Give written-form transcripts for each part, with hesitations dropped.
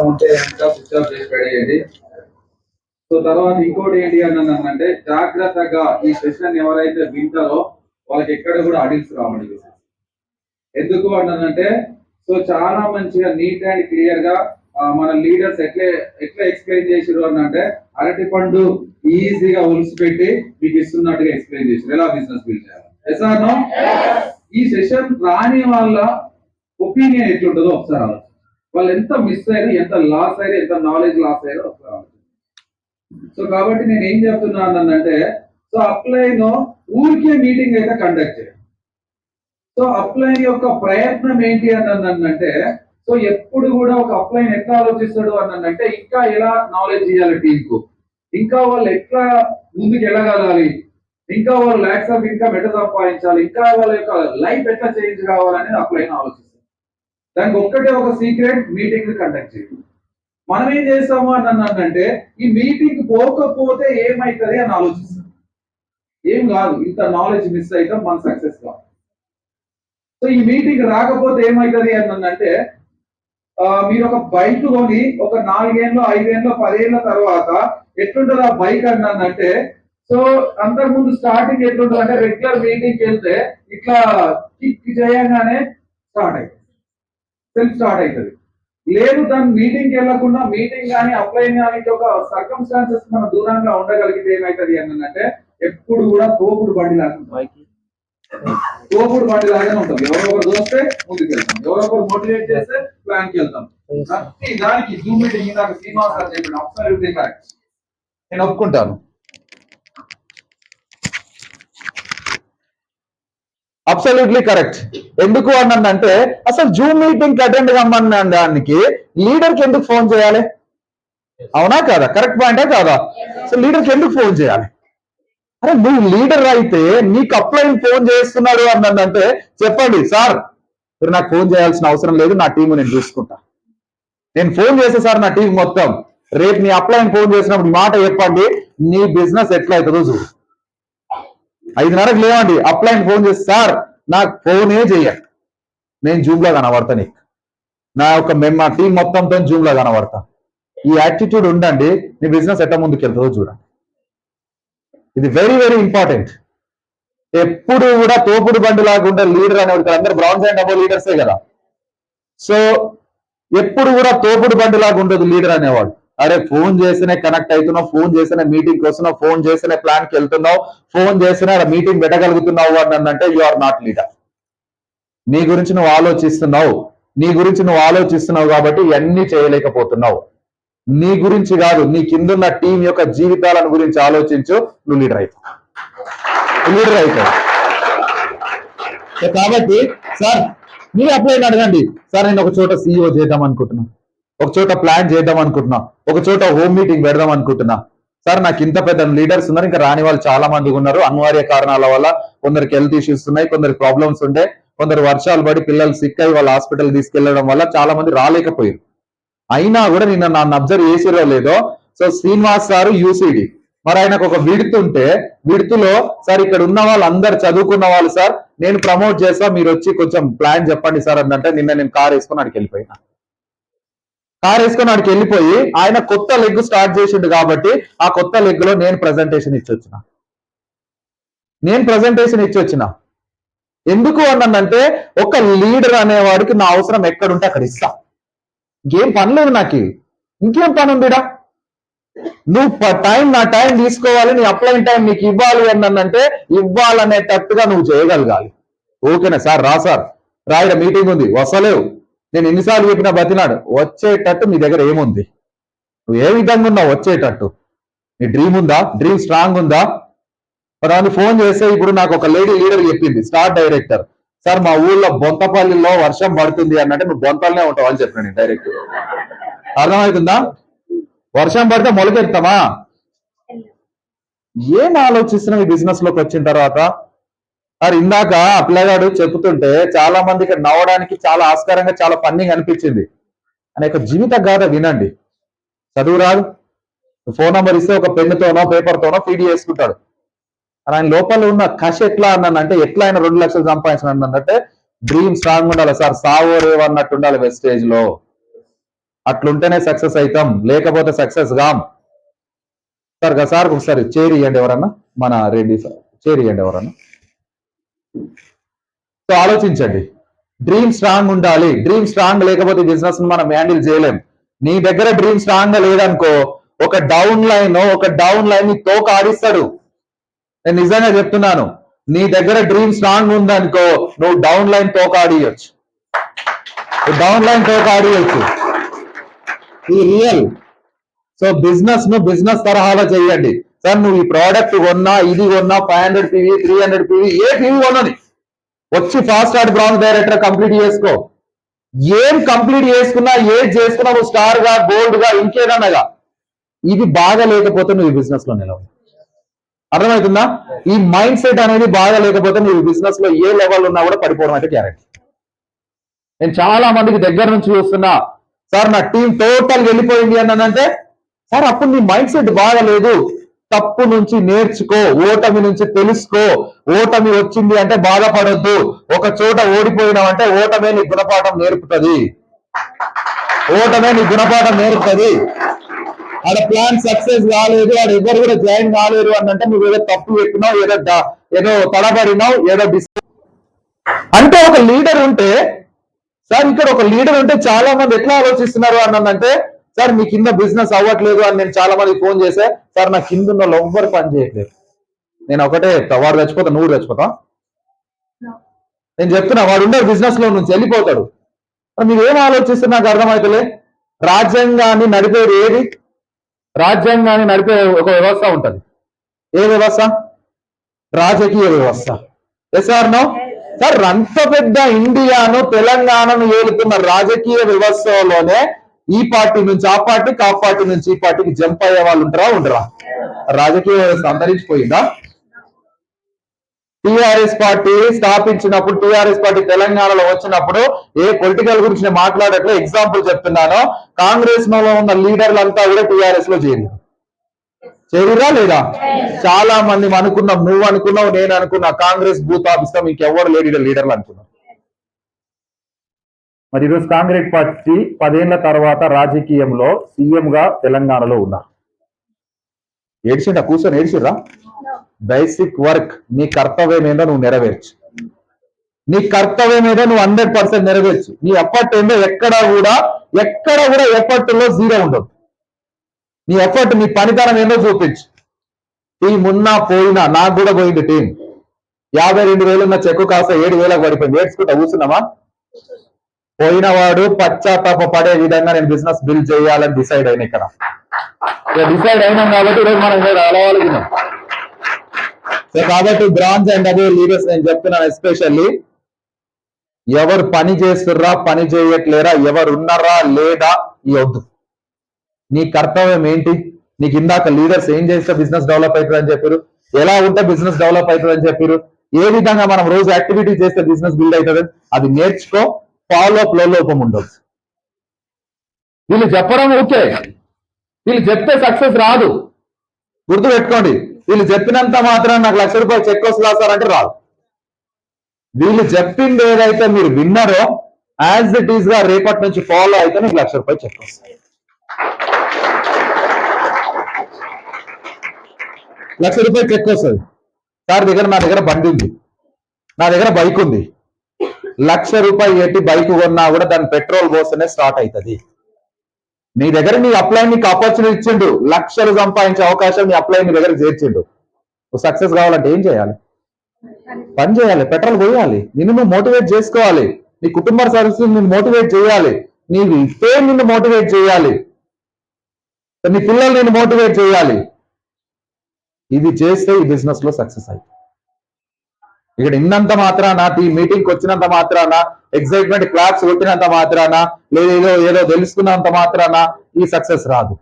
అవసరం ఉంటే ఇంకా స్విచ్ ఆఫ్ చేసి పెడేయండి. సో తర్వాత ఇంకోటి ఏంటి అంటే జాగ్రత్తగా ఈ సెషన్ ఎవరైతే వింటారో వాళ్ళకి ఎక్కడ కూడా ఆడియన్స్ రావండి. ఎందుకు అంటే సో చాలా మంచిగా నీట్ అండ్ క్లియర్ గా మన లీడర్స్ ఎట్లా ఎక్స్ప్లెయిన్ చేసారు అంటే అరటి పండు ఈజీగా ఉలిసిపెట్టి మీకు ఇస్తున్నట్టుగా ఎక్స్ప్లెయిన్ చేశారు ఎలా బిజినెస్ బిల్డ్ చేయాలి. ఈ సెషన్ రాని వాళ్ళ ఒపీనియన్ ఎట్లుంటుందో ఒకసారి ఆలోచన. వాళ్ళు ఎంత మిస్ అయ్యారు, ఎంత లాస్ అయ్యారు, ఎంత నాలెడ్జ్ లాస్ అయ్యారో ఒకసారి ఆలోచన. సో కాబట్టి నేను ఏం చెప్తున్నాను అంటే సో అప్లైన్ ఊరికే మీటింగ్ అయితే కండక్ట్ చేయండి. సో అప్లైన్ యొక్క ప్రయత్నం ఏంటి అంటే సో ఎప్పుడు కూడా ఒక అప్లైన్ ఎట్లా ఆలోచిస్తాడు అంటే ఇంకా ఎలా నాలెడ్జ్ ఇవ్వాలి టీంకు, ఇంకా వాళ్ళు ఎట్లా ముందుకు వెళ్ళగలాలి, ఇంకా వాళ్ళు ల్యాక్స్ ఆఫ్ ఇన్కమ్ ఎట్లా సంపాదించాలి, ఇంకా వాళ్ళ యొక్క లైఫ్ ఎట్లా చేంజ్ కావాలనేది అప్లైన్ ఆలోచిస్తారు. దానికి ఒక్కటే ఒక సీక్రెట్, మీటింగ్ కండక్ట్ చేయండి. మనం ఏం చేస్తాము అంటే ఈ మీటింగ్ పోకపోతే ఏమైతుంది అని ఆలోచిస్తాం. ఏం కాదు, ఇంత నాలెడ్జ్ మిస్ అవుతాం, మన సక్సెస్ కాదు. సో ఈ మీటింగ్ రాకపోతే ఏమైతుంది అంటే మీరు ఒక బైక్ కొని ఒక 4 ఏళ్ళు 5 ఏళ్ళు 10 ఏళ్ళ తర్వాత ఎట్లుంటుంది ఆ బైక్ అంటే సో అంతకుముందు స్టార్టింగ్ ఎట్లుంటుంది అంటే రెగ్యులర్ మీటింగ్కి వెళ్తే ఇట్లా కిక్ చేయగానే స్టార్ట్ అవుతుంది, సెల్ఫ్ స్టార్ట్ అవుతుంది. లేదు దాని మీటింగ్కి వెళ్ళకుండా మీటింగ్ కానీ అప్లై కానీ ఒక సర్కమ్స్టాన్సెస్ మనం దూరంగా ఉండగలిగితే ఏమైతుంది అంటే ఎప్పుడు కూడా తోపుడు బండి లాగా తోపుడు బండి లాగానే ఉంటుంది. ఎవరొకరు దోస్తే ముందుకు వెళ్తాం, ఎవరొకరు మోటివేట్ చేస్తే ప్లాన్కి వెళ్తాం. ప్రతి దానికి జూమ్ మీటింగ్ ఇందాక శ్రీనివాస్ గారు చెప్పిన అబ్సల్యూట్లీ కరెక్ట్, నేను ఒప్పుకుంటాను. Absolutely correct. ఎందుకు అంటే అసలు జూమ్ మీటింగ్ అటెండ్ కమ్మన్న దానికి లీడర్ కి ఎందుకు ఫోన్ చేయాలి? అవునా కాదా? కరెక్ట్ పాయింటే కాదా? సో లీడర్ కి ఎందుకు ఫోన్ చేయాలి? అరే నువ్వు లీడర్ అయితే నీకు అప్లైన్ ఫోన్ చేస్తున్నాడు అంటే చెప్పండి, సార్ మీరు నాకు ఫోన్ చేయాల్సిన అవసరం లేదు, నా టీం నేను చూసుకుంటా, నేను ఫోన్ చేసే సార్ నా టీం మొత్తం. రేపు నీ అప్లైన్ ఫోన్ చేసినప్పుడు మాట చెప్పండి, నీ బిజినెస్ ఎట్లా అవుతుందో చూడు. 5:30కి లేవండి, అప్లైన్ ఫోన్ చేసి సార్ నాకు ఫోనే చెయ్యండి, నేను జూమ్ లో కనబడతా, నీకు నా యొక్క మా టీం మొత్తంతో జూమ్ లో కనబడతా. ఈ యాటిట్యూడ్ ఉండండి, నీ బిజినెస్ ఎట్లా ముందుకు వెళ్తుందో చూడండి. ఇది వెరీ వెరీ ఇంపార్టెంట్. ఎప్పుడు కూడా తోపుడు బండి లాగా ఉండే లీడర్ అనేవాడు, అందరు బ్రాంజ్ అండ్ అబో లీడర్సే కదా. సో ఎప్పుడు కూడా తోపుడు బండి లాగా ఉండదు లీడర్ అనేవాడు. అరే ఫోన్ చేస్తేనే కనెక్ట్ అవుతున్నావు, ఫోన్ చేస్తేనే మీటింగ్కి వస్తున్నావు, ఫోన్ చేస్తేనే ప్లాన్కి వెళ్తున్నావు, ఫోన్ చేస్తేనే మీటింగ్ పెట్టగలుగుతున్నావు అంటే యు ఆర్ నాట్ లీడర్. నీ గురించి నువ్వు ఆలోచిస్తున్నావు కాబట్టి ఇవన్నీ చేయలేకపోతున్నావు. నీ గురించి కాదు, నీ కిందున్న టీం యొక్క జీవితాలను గురించి ఆలోచించు, నువ్వు లీడర్ అవుతావు. కాబట్టి సార్ మీరు అప్లైన్ అడగండి, సార్ నేను ఒక చోట CEO చేద్దాం అనుకుంటున్నా, ఒక చోట ప్లాన్ చేద్దాం అనుకుంటున్నా, ఒక చోట హోమ్ మీటింగ్ పెడదాం అనుకుంటున్నా, సార్ నాకు ఇంత పెద్ద లీడర్స్ ఉన్నారు, ఇంకా రాని వాళ్ళు చాలా మంది ఉన్నారు, అనివార్య కారణాల వల్ల కొందరికి హెల్త్ ఇష్యూస్ ఉన్నాయి, కొందరికి ప్రాబ్లమ్స్ ఉండే, కొందరు వర్షాలు పడి పిల్లలు సిక్ అయ్యి వాళ్ళ హాస్పిటల్ తీసుకెళ్లడం వల్ల చాలా మంది రాలేకపోయారు. అయినా కూడా నిన్న నన్ను అబ్జర్వ్ చేసిరో లేదో, సో శ్రీనివాస్ సార్ UCD, మరి ఆయనకు ఒక విడుతుంటే విడుతులో సార్ ఇక్కడ ఉన్న వాళ్ళు అందరు చదువుకున్న వాళ్ళు సార్, నేను ప్రమోట్ చేస్తా, మీరు వచ్చి కొంచెం ప్లాన్ చెప్పండి సార్ అంటే నిన్న నేను కార్ వేసుకొని అక్కడికి వెళ్ళిపోయినా. కార్ వేసుకొని అక్కడికి వెళ్ళిపోయి ఆయన కొత్త లెగ్ స్టార్ట్ చేసిండు కాబట్టి ఆ కొత్త లెగ్ లో నేను ప్రజెంటేషన్ ఇచ్చొచ్చిన. ఎందుకు అన్నంటే ఒక లీడర్ అనేవాడికి నా అవసరం ఎక్కడుంటే అక్కడ ఇస్తా, ఇంకేం పని లేదు నాకు, ఇంకేం పని ఉందిడా? నువ్వు నా టైం తీసుకోవాలి, నీ అప్లైన్ టైం నీకు ఇవ్వాలి అంటే ఇవ్వాలనేటట్టుగా నువ్వు చేయగలగాలి. ఓకేనా సార్, రా సార్ రాయడ మీటింగ్ ఉంది, వస్తలేవు, నేను ఎన్నిసార్లు చెప్పినా బతినాడు, వచ్చేటట్టు నీ దగ్గర ఏముంది, నువ్వు ఏ విధంగా ఉన్నావు వచ్చేటట్టు, నీ డ్రీమ్ ఉందా, డ్రీమ్ స్ట్రాంగ్ ఉందా? మరి ఫోన్ చేస్తే ఇప్పుడు నాకు ఒక లేడీ లీడర్ చెప్పింది, స్టార్ డైరెక్టర్, సార్ మా ఊళ్ళో బొంతపల్లిలో వర్షం పడుతుంది అంటే నువ్వు బొంతలనే ఉంటావు అని చెప్పాను నేను డైరెక్ట్. అర్థమవుతుందా? వర్షం పడితే మొలకెత్తామా? ఏం ఆలోచిస్తున్నావు ఈ బిజినెస్ లోకి వచ్చిన తర్వాత? మరి ఇందాక పిల్లగాడు చెప్తుంటే చాలా మంది ఇక్కడ నవ్వడానికి చాలా ఆస్కారంగా చాలా ఫన్నీగా అనిపించింది. అనేక జీవిత గాథ వినండి. చదువు రాదు, ఫోన్ నంబర్ ఇస్తే ఒక పెన్నుతోనో పేపర్తోనో ఫీడ్ చేసుకుంటాడు. ఆయన లోపల ఉన్న కష ఎట్లా అన్నానంటే ఎట్లా ఆయన 2 లక్షలు సంపాదించిన అంటే డ్రీమ్ స్ట్రాంగ్ ఉండాలి సార్, సావో రేవో అన్నట్టు ఉండాలి వెస్టేజ్ లో. అట్లుంటేనే సక్సెస్ అవుతాం, లేకపోతే సక్సెస్ కాం. సార్ ఒకసారి చేరి ఇవ్వండి ఎవరన్నా, మన రెడ్డి సార్ చేరి ఇవ్వండి ఎవరన్నా. సో ఆలోచించండి, డ్రీమ్ స్ట్రాంగ్ ఉండాలి. డ్రీమ్ స్ట్రాంగ్ లేకపోతే బిజినెస్ మనం హ్యాండిల్ చేయలేం. నీ దగ్గర డ్రీమ్ స్ట్రాంగ్ గా లేదనుకో, ఒక డౌన్ లైన్ ని తోక ఆడిస్తాడు. నేను నిజంగా చెప్తున్నాను, నీ దగ్గర డ్రీమ్ స్ట్రాంగ్ ఉందనుకో, నువ్వు డౌన్ లైన్ తోక ఆడియొచ్చు. ఈ రియల్. సో బిజినెస్ ను బిజినెస్ తరహాలో చేయండి. సార్ నువ్వు ఈ ప్రోడక్ట్ కొన్నా, ఇది కొన్నా, 500 PV 300 PV ఏ టీవీ కొన్నది వచ్చి fast art bronze director complete చేసుకో. ఏం కంప్లీట్ చేసుకున్నా, ఏది చేసుకున్నా నువ్వు స్టార్ గా, గోల్డ్ గా, ఇంకేదన్నగా, ఇది బాగా లేకపోతే నువ్వు ఈ బిజినెస్ లో నిలవు. అర్థమవుతుందా? ఈ మైండ్ సెట్ అనేది బాగా లేకపోతే నువ్వు బిజినెస్ లో ఏ లెవెల్ ఉన్నా కూడా పడిపోవడం అయితే గ్యారెంటీ. నేను చాలా మందికి దగ్గర నుంచి చూస్తున్నా, సార్ నా టీం టోటల్ వెళ్ళిపోయింది అన్నానంటే, సార్ అప్పుడు నీ మైండ్ సెట్ బాగలేదు. తప్పు నుంచి నేర్చుకో, ఓటమి నుంచి తెలుసుకో. ఓటమి వచ్చింది అంటే బాధపడొద్దు. ఒక చోట ఓడిపోయినావంటే ఓటమే నీ గుణపాఠం నేర్పుతుంది. ఆడ ప్లాన్ సక్సెస్ కాలేదు, ఆడ ఎవరు కూడా జాయిన్ కాలేరు అనంటే నువ్వు ఏదో తప్పు పెట్టినావు, ఏదో తడబడినావు, అంటే ఒక లీడర్ ఉంటే, సార్ ఇక్కడ ఒక లీడర్ ఉంటే చాలా మంది ఎట్లా ఆలోచిస్తున్నారు అనంటే, సార్ మీ కింద బిజినెస్ అవ్వట్లేదు అని నేను చాలా మందికి ఫోన్ చేసే, సార్ నా కింద ఉన్న వాళ్ళు ఎవ్వరు పని చేయట్లేదు. నేను ఒకటే, వాడు చచ్చిపోతా, నువ్వు చచ్చిపోతా. నేను చెప్తున్నా, వాడు ఉండే బిజినెస్ లో నుంచి వెళ్ళిపోతాడు. మీరు ఏం ఆలోచిస్తున్నా నాకు అర్థమవుతలే. రాజ్యాంగాన్ని నడిపేది ఏది? రాజ్యాంగాన్ని నడిపే ఒక వ్యవస్థ ఉంటది. ఏ వ్యవస్థ? రాజకీయ వ్యవస్థ. సార్ నో సార్, అంత పెద్ద ఇండియాను, తెలంగాణను ఏలుతున్న రాజకీయ వ్యవస్థలోనే ఈ పార్టీ నుంచి ఆ పార్టీకి, ఆ పార్టీ నుంచి ఈ పార్టీకి జంప్ అయ్యే వాళ్ళు ఉండరా? రాజకీయ వ్యవస్థ అంతరించిపోయిందా? టిఆర్ఎస్ పార్టీ స్థాపించినప్పుడు, టిఆర్ఎస్ పార్టీ తెలంగాణలో వచ్చినప్పుడు ఏ పొలిటికల్ గురించి నేను మాట్లాడట్లే, ఎగ్జాంపుల్ చెప్తున్నాను. కాంగ్రెస్ లో ఉన్న లీడర్లంతా కూడా టిఆర్ఎస్ లో చేరిరా లేదా? చాలా మంది అనుకున్నాం, నువ్వు అనుకున్నావు, నేను అనుకున్నా, కాంగ్రెస్ బూత్ ఆఫీస్లో ఇంకెవరు లీడర్లు అనుకున్నాం. మరి ఈరోజు కాంగ్రెస్ పార్టీ 10 ఏళ్ల తర్వాత రాజకీయంలో సీఎం గా తెలంగాణలో ఉన్నారు. కూర్చొని ఏడ్చిరా? బేసిక్ వర్క్, నీ కర్తవ్యం ఏదో నువ్వు నెరవేర్చు. నీ కర్తవ్యం ఏదో నువ్వు 100% నెరవేర్చు. నీ ఎఫర్ట్ ఏందో ఎక్కడ కూడా ఎఫర్ట్ లో జీరో ఉండదు. నీ ఎఫర్ట్, నీ పనితనం ఏందో చూపించు. టీం ఉన్నా పోయినా, నాకు కూడా పోయింది టీం. 52,000 ఉన్న చెక్కు కాస్త 7,000 పడిపోయింది. ఏడ్చుకుంటా కూర్చున్నామా? పోయినవాడు పశ్చాత్తాప పడే విధంగా నేను బిజినెస్ బిల్డ్ చేయాలని డిసైడ్ అయినా. ఇక్కడ డిసైడ్ అయినాం కాబట్టి ఈరోజు మనం అలవాలిగినాం. సో కాబట్టి బ్రాంజ్ అండ్ అదే లీడర్స్ నేను చెప్తున్నాను, ఎస్పెషల్లీ ఎవరు పని చేస్తుర్రా, పని చేయట్లేరా, ఎవరు ఉన్నారా లేదా ఈ వద్దు. నీ కర్తవ్యం ఏంటి? నీకు ఇందాక లీడర్స్ ఏం చేస్తే బిజినెస్ డెవలప్ అవుతుందని చెప్పారు, ఎలా ఉంటే బిజినెస్ డెవలప్ అవుతుందని చెప్పారు, ఏ విధంగా మనం రోజు యాక్టివిటీ చేస్తే బిజినెస్ బిల్డ్ అవుతుంది, అది నేర్చుకో. ఫాలో అప్ లో లోపం ఉండదు. వీళ్ళు చెప్పడం ఓకే, వీళ్ళు చెప్తే సక్సెస్ రాదు. గుర్తుపెట్టుకోండి, వీళ్ళు చెప్పినంత మాత్రం నాకు ₹1,00,000 చెక్ వస్తుందా సార్ అంటే రాదు. వీళ్ళు చెప్పింది ఏదైతే మీరు విన్నారో యాజ్ ఇట్ ఈస్ గా రేపటి నుంచి ఫాలో అయితే మీకు ₹1,00,000 చెక్ వస్తుంది. ₹1,00,000 చెక్ వస్తుంది. సార్ నా దగ్గర బండి ఉంది, నా దగ్గర బైక్ ఉంది. ₹1,00,000 పెట్టి బైక్ కొన్నా కూడా దాని పెట్రోల్ పోస్తేనే స్టార్ట్ అవుతుంది. నీ దగ్గర నీ అప్లై నీకు ఆపర్చునిటీ ఇచ్చిండు, లక్షలు సంపాదించే అవకాశం నీ అప్లై నీ దగ్గర చేర్చిండు. నువ్వు సక్సెస్ కావాలంటే ఏం చేయాలి? పని చేయాలి, పెట్రోల్ పోయాలి, నిన్ను నువ్వు మోటివేట్ చేసుకోవాలి, నీ కుటుంబ సర్వీస్ నిన్ను మోటివేట్ చేయాలి, నీ పేరు నిన్ను మోటివేట్ చేయాలి, నీ పిల్లలు నిన్ను మోటివేట్ చేయాలి. ఇది చేస్తే ఈ బిజినెస్ లో సక్సెస్ అయ్యి ఇక్కడ ఇన్నంత మాత్రాన, ఈ మీటింగ్ వచ్చినంత మాత్రాన, ఎక్సైట్మెంట్ క్లాప్స్ కొట్టినంత మాత్రాన, ఏదో తెలుసుకున్నంత మాత్రాన ఈ సక్సెస్ రాదు.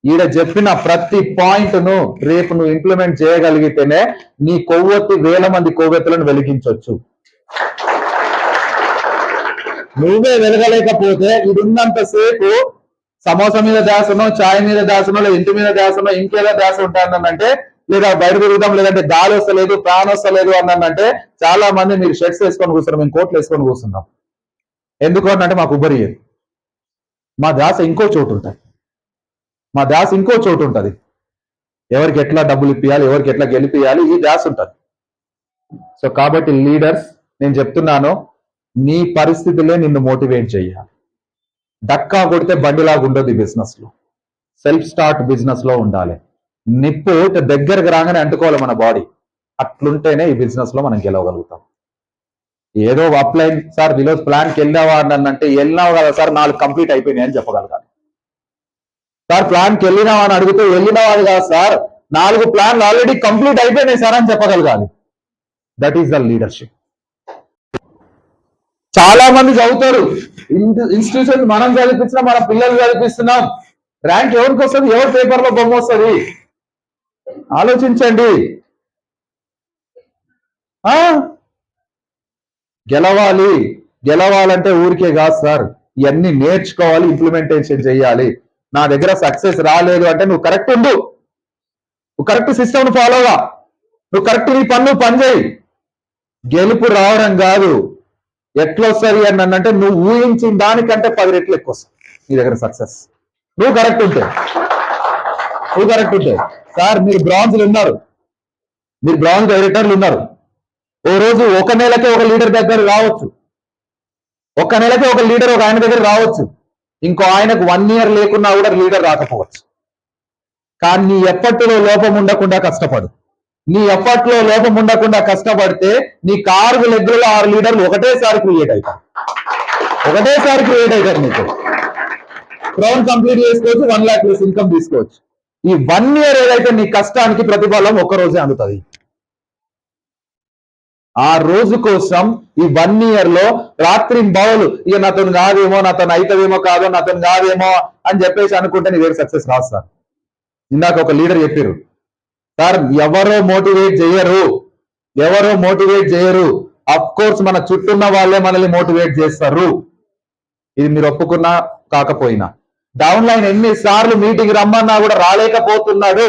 ఈడ చెప్పిన ప్రతి పాయింట్ ను రేపు నువ్వు ఇంప్లిమెంట్ చేయగలిగితేనే నీ కొవ్వొత్తి 1000 మంది కొవ్వొత్తులను వెలిగించవచ్చు. నువ్వే వెలగలేకపోతే ఇది ఉన్నంతసేపు సమోసా మీద దాసనో, ఛాయ్ మీద దాసనో, లేదా ఇంటి మీద దాసనో, ఇంకేదో దాస ఉంటానంటే, లేదా బయట తిరుగుతాం, లేదంటే గాలి వస్తలేదు, ఫ్యాన్ వస్తలేదు అన్నానంటే, చాలా మంది మీరు షర్ట్స్ వేసుకొని కూర్చున్నాం, మేము కోట్లు వేసుకొని కూర్చున్నాం. ఎందుకు అంటే మాకు ఉబ్బరియదు. మా ధ్యాస ఇంకో చోటు ఉంటుంది. మా ధ్యాస ఇంకో చోటు ఉంటుంది. ఎవరికి ఎట్లా డబ్బులు ఇప్పియాలి, ఎవరికి ఎట్లా గెలిపియాలి, ఈ ధ్యాస ఉంటుంది. సో కాబట్టి లీడర్స్, నేను చెప్తున్నాను, నీ పరిస్థితులే నిన్ను మోటివేట్ చేయాలి. డక్కా కొడితే బండిలాగా ఉండదు ఈ బిజినెస్ లో. సెల్ఫ్ స్టార్ట్ బిజినెస్ లో ఉండాలి. నిప్పు దగ్గరకు రాగానే అంటుకోవాలి మన బాడీ. అట్లుంటేనే ఈ బిజినెస్ లో మనం గెలవగలుగుతాం. ఏదో అప్లైన్ సార్ ఈరోజు ప్లాన్కి వెళ్ళావా అంటే వెళ్ళినావు కదా సార్, 4 కంప్లీట్ అయిపోయినాయి అని చెప్పగలగాలి. సార్ ప్లాన్కి వెళ్ళినావా అని అడిగితే వెళ్ళినావా అని కాదు సార్, 4 ప్లాన్లు ఆల్రెడీ కంప్లీట్ అయిపోయినాయి సార్ అని చెప్పగలగాలి. That is the leadership. చాలా మంది చదువుతారు, ఇన్స్టిట్యూషన్ మనం చదివిస్తున్నాం, మన పిల్లలు చదివిస్తున్నాం, ర్యాంక్ ఎవరికి వస్తుంది, ఎవరి పేపర్లో బొమ్మ వస్తుంది? ఆలోచించండి. గెలవాలంటే ఊరికే కాదు సార్, ఇవన్నీ నేర్చుకోవాలి, ఇంప్లిమెంటేషన్ చేయాలి. నా దగ్గర సక్సెస్ రాలేదు అంటే నువ్వు కరెక్ట్ ఉండు, నువ్వు కరెక్ట్ సిస్టమ్ ఫాలోగా, నువ్వు కరెక్ట్ నీ పని చేయి. గెలుపు రావడం కాదు, ఎట్లొస్తుంది అని అంటే నువ్వు ఊహించిన దానికంటే 10 రెట్లు ఎక్కువ వస్తుంది నీ దగ్గర సక్సెస్. నువ్వు కరెక్ట్ ఉంటే సార్, మీరు బ్రాంజ్లు ఉన్నారు, మీరు బ్రాంజ్ డైరెక్టర్లు ఉన్నారు. ఓ రోజు ఒక నెలకే ఒక లీడర్ దగ్గర రావచ్చు, ఒక నెలకే ఒక లీడర్ ఒక ఆయన దగ్గర రావచ్చు, ఇంకో ఆయనకు 1 ఇయర్ లేకున్నా కూడా లీడర్ రాకపోవచ్చు. కానీ నీ ఎప్పట్లో లోపం ఉండకుండా కష్టపడు. నీ ఎప్పట్లో లోపం ఉండకుండా కష్టపడితే నీ 4 లెగ్గులలో 6 లీడర్లు ఒకటేసారి క్రియేట్ అవుతారు. నీకు క్రౌన్ కంప్లీట్ చేసుకోవచ్చు, 1 lakh ఇన్కమ్ తీసుకోవచ్చు. ఈ 1 ఇయర్ ఏదైతే నీ కష్టానికి ప్రతిఫలం ఒక్కరోజే అందుతుంది. ఆ రోజు కోసం ఈ 1 ఇయర్ లో రాత్రి బావులు, ఇక నాతో కాదేమో, నాతో అవుతుందేమో కాదో, నాతో కాదేమో అని చెప్పేసి అనుకుంటే నీ దగ్గర సక్సెస్ రాదు సార్. ఇందాక ఒక లీడర్ చెప్పారు సార్, ఎవరో మోటివేట్ చేయరు, అఫ్ కోర్స్ మన చుట్టూన్న వాళ్ళే మనల్ని మోటివేట్ చేస్తారు. ఇది మీరు ఒప్పుకున్నా కాకపోయినా. డౌన్ లైన్ ఎన్నిసార్లు మీటింగ్ రమ్మన్నా కూడా రాలేకపోతున్నాడు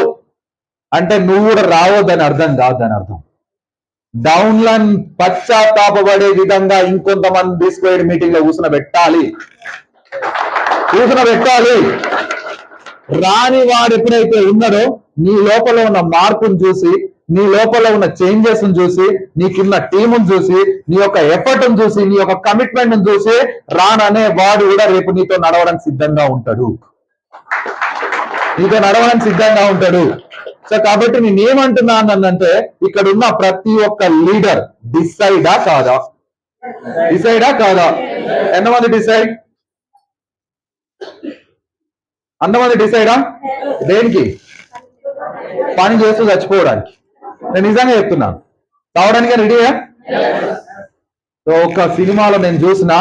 అంటే నువ్వు కూడా రావద్దని అర్థం కాదు. దాని అర్థం డౌన్ లైన్ పశ్చాత్తాపడే విధంగా ఇంకొంతమంది తీసుకుపోయి మీటింగ్ లో కూర్చునబెట్టాలి. రాని వాడు ఎప్పుడైతే ఉన్నాడో నీ లోపల ఉన్న మార్పును చూసి, నీ లోపల ఉన్న చేంజెస్ చూసి, నీకున్న టీమును చూసి, నీ యొక్క ఎఫర్ట్ చూసి, నీ యొక్క కమిట్మెంట్ చూసి రాననే వాడు కూడా రేపు నీతో నడవడానికి సిద్ధంగా ఉంటాడు. సో కాబట్టి నేనేమంటున్నానంటే, ఇక్కడ ఉన్న ప్రతి ఒక్క లీడర్ డిసైడా కాదా? ఎంతమంది డిసైడ్? అంతమంది డిసైడా? దేనికి? పని చేస్తూ చచ్చిపోవడానికి. నేను నిజంగా చెప్తున్నాను, తావడానికి రెడీయా? సో ఒక సినిమాలో నేను చూసిన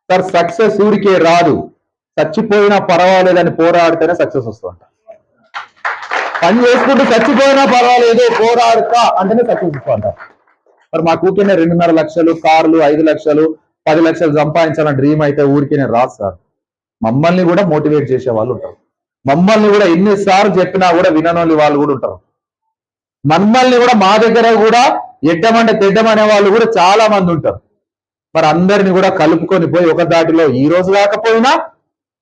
సార్, సక్సెస్ ఊరికే రాదు, చచ్చిపోయినా పర్వాలేదని పోరాడితేనే సక్సెస్ వస్తుంట. పని చేసుకుంటూ చచ్చిపోయినా పర్వాలేదు పోరాడుతా అంటేనే సక్సెస్ వస్తుంట. మరి మా కూతుర్నే 2.5 లక్షలు కార్లు, 5 లక్షలు, 10 లక్షలు సంపాదించాలని డ్రీమ్ అయితే ఊరికేనే రాదు సార్. మమ్మల్ని కూడా మోటివేట్ చేసే వాళ్ళు ఉంటారు, మమ్మల్ని కూడా ఎన్నిసార్లు చెప్పినా కూడా విననోని వాళ్ళు కూడా ఉంటారు, మమ్మల్ని కూడా మా దగ్గర కూడా ఎడ్డమంటే తెడ్డమనే వాళ్ళు కూడా చాలా మంది ఉంటారు. మరి అందరిని కూడా కలుపుకొని పోయి ఒక దాటిలో ఈ రోజు కాకపోయినా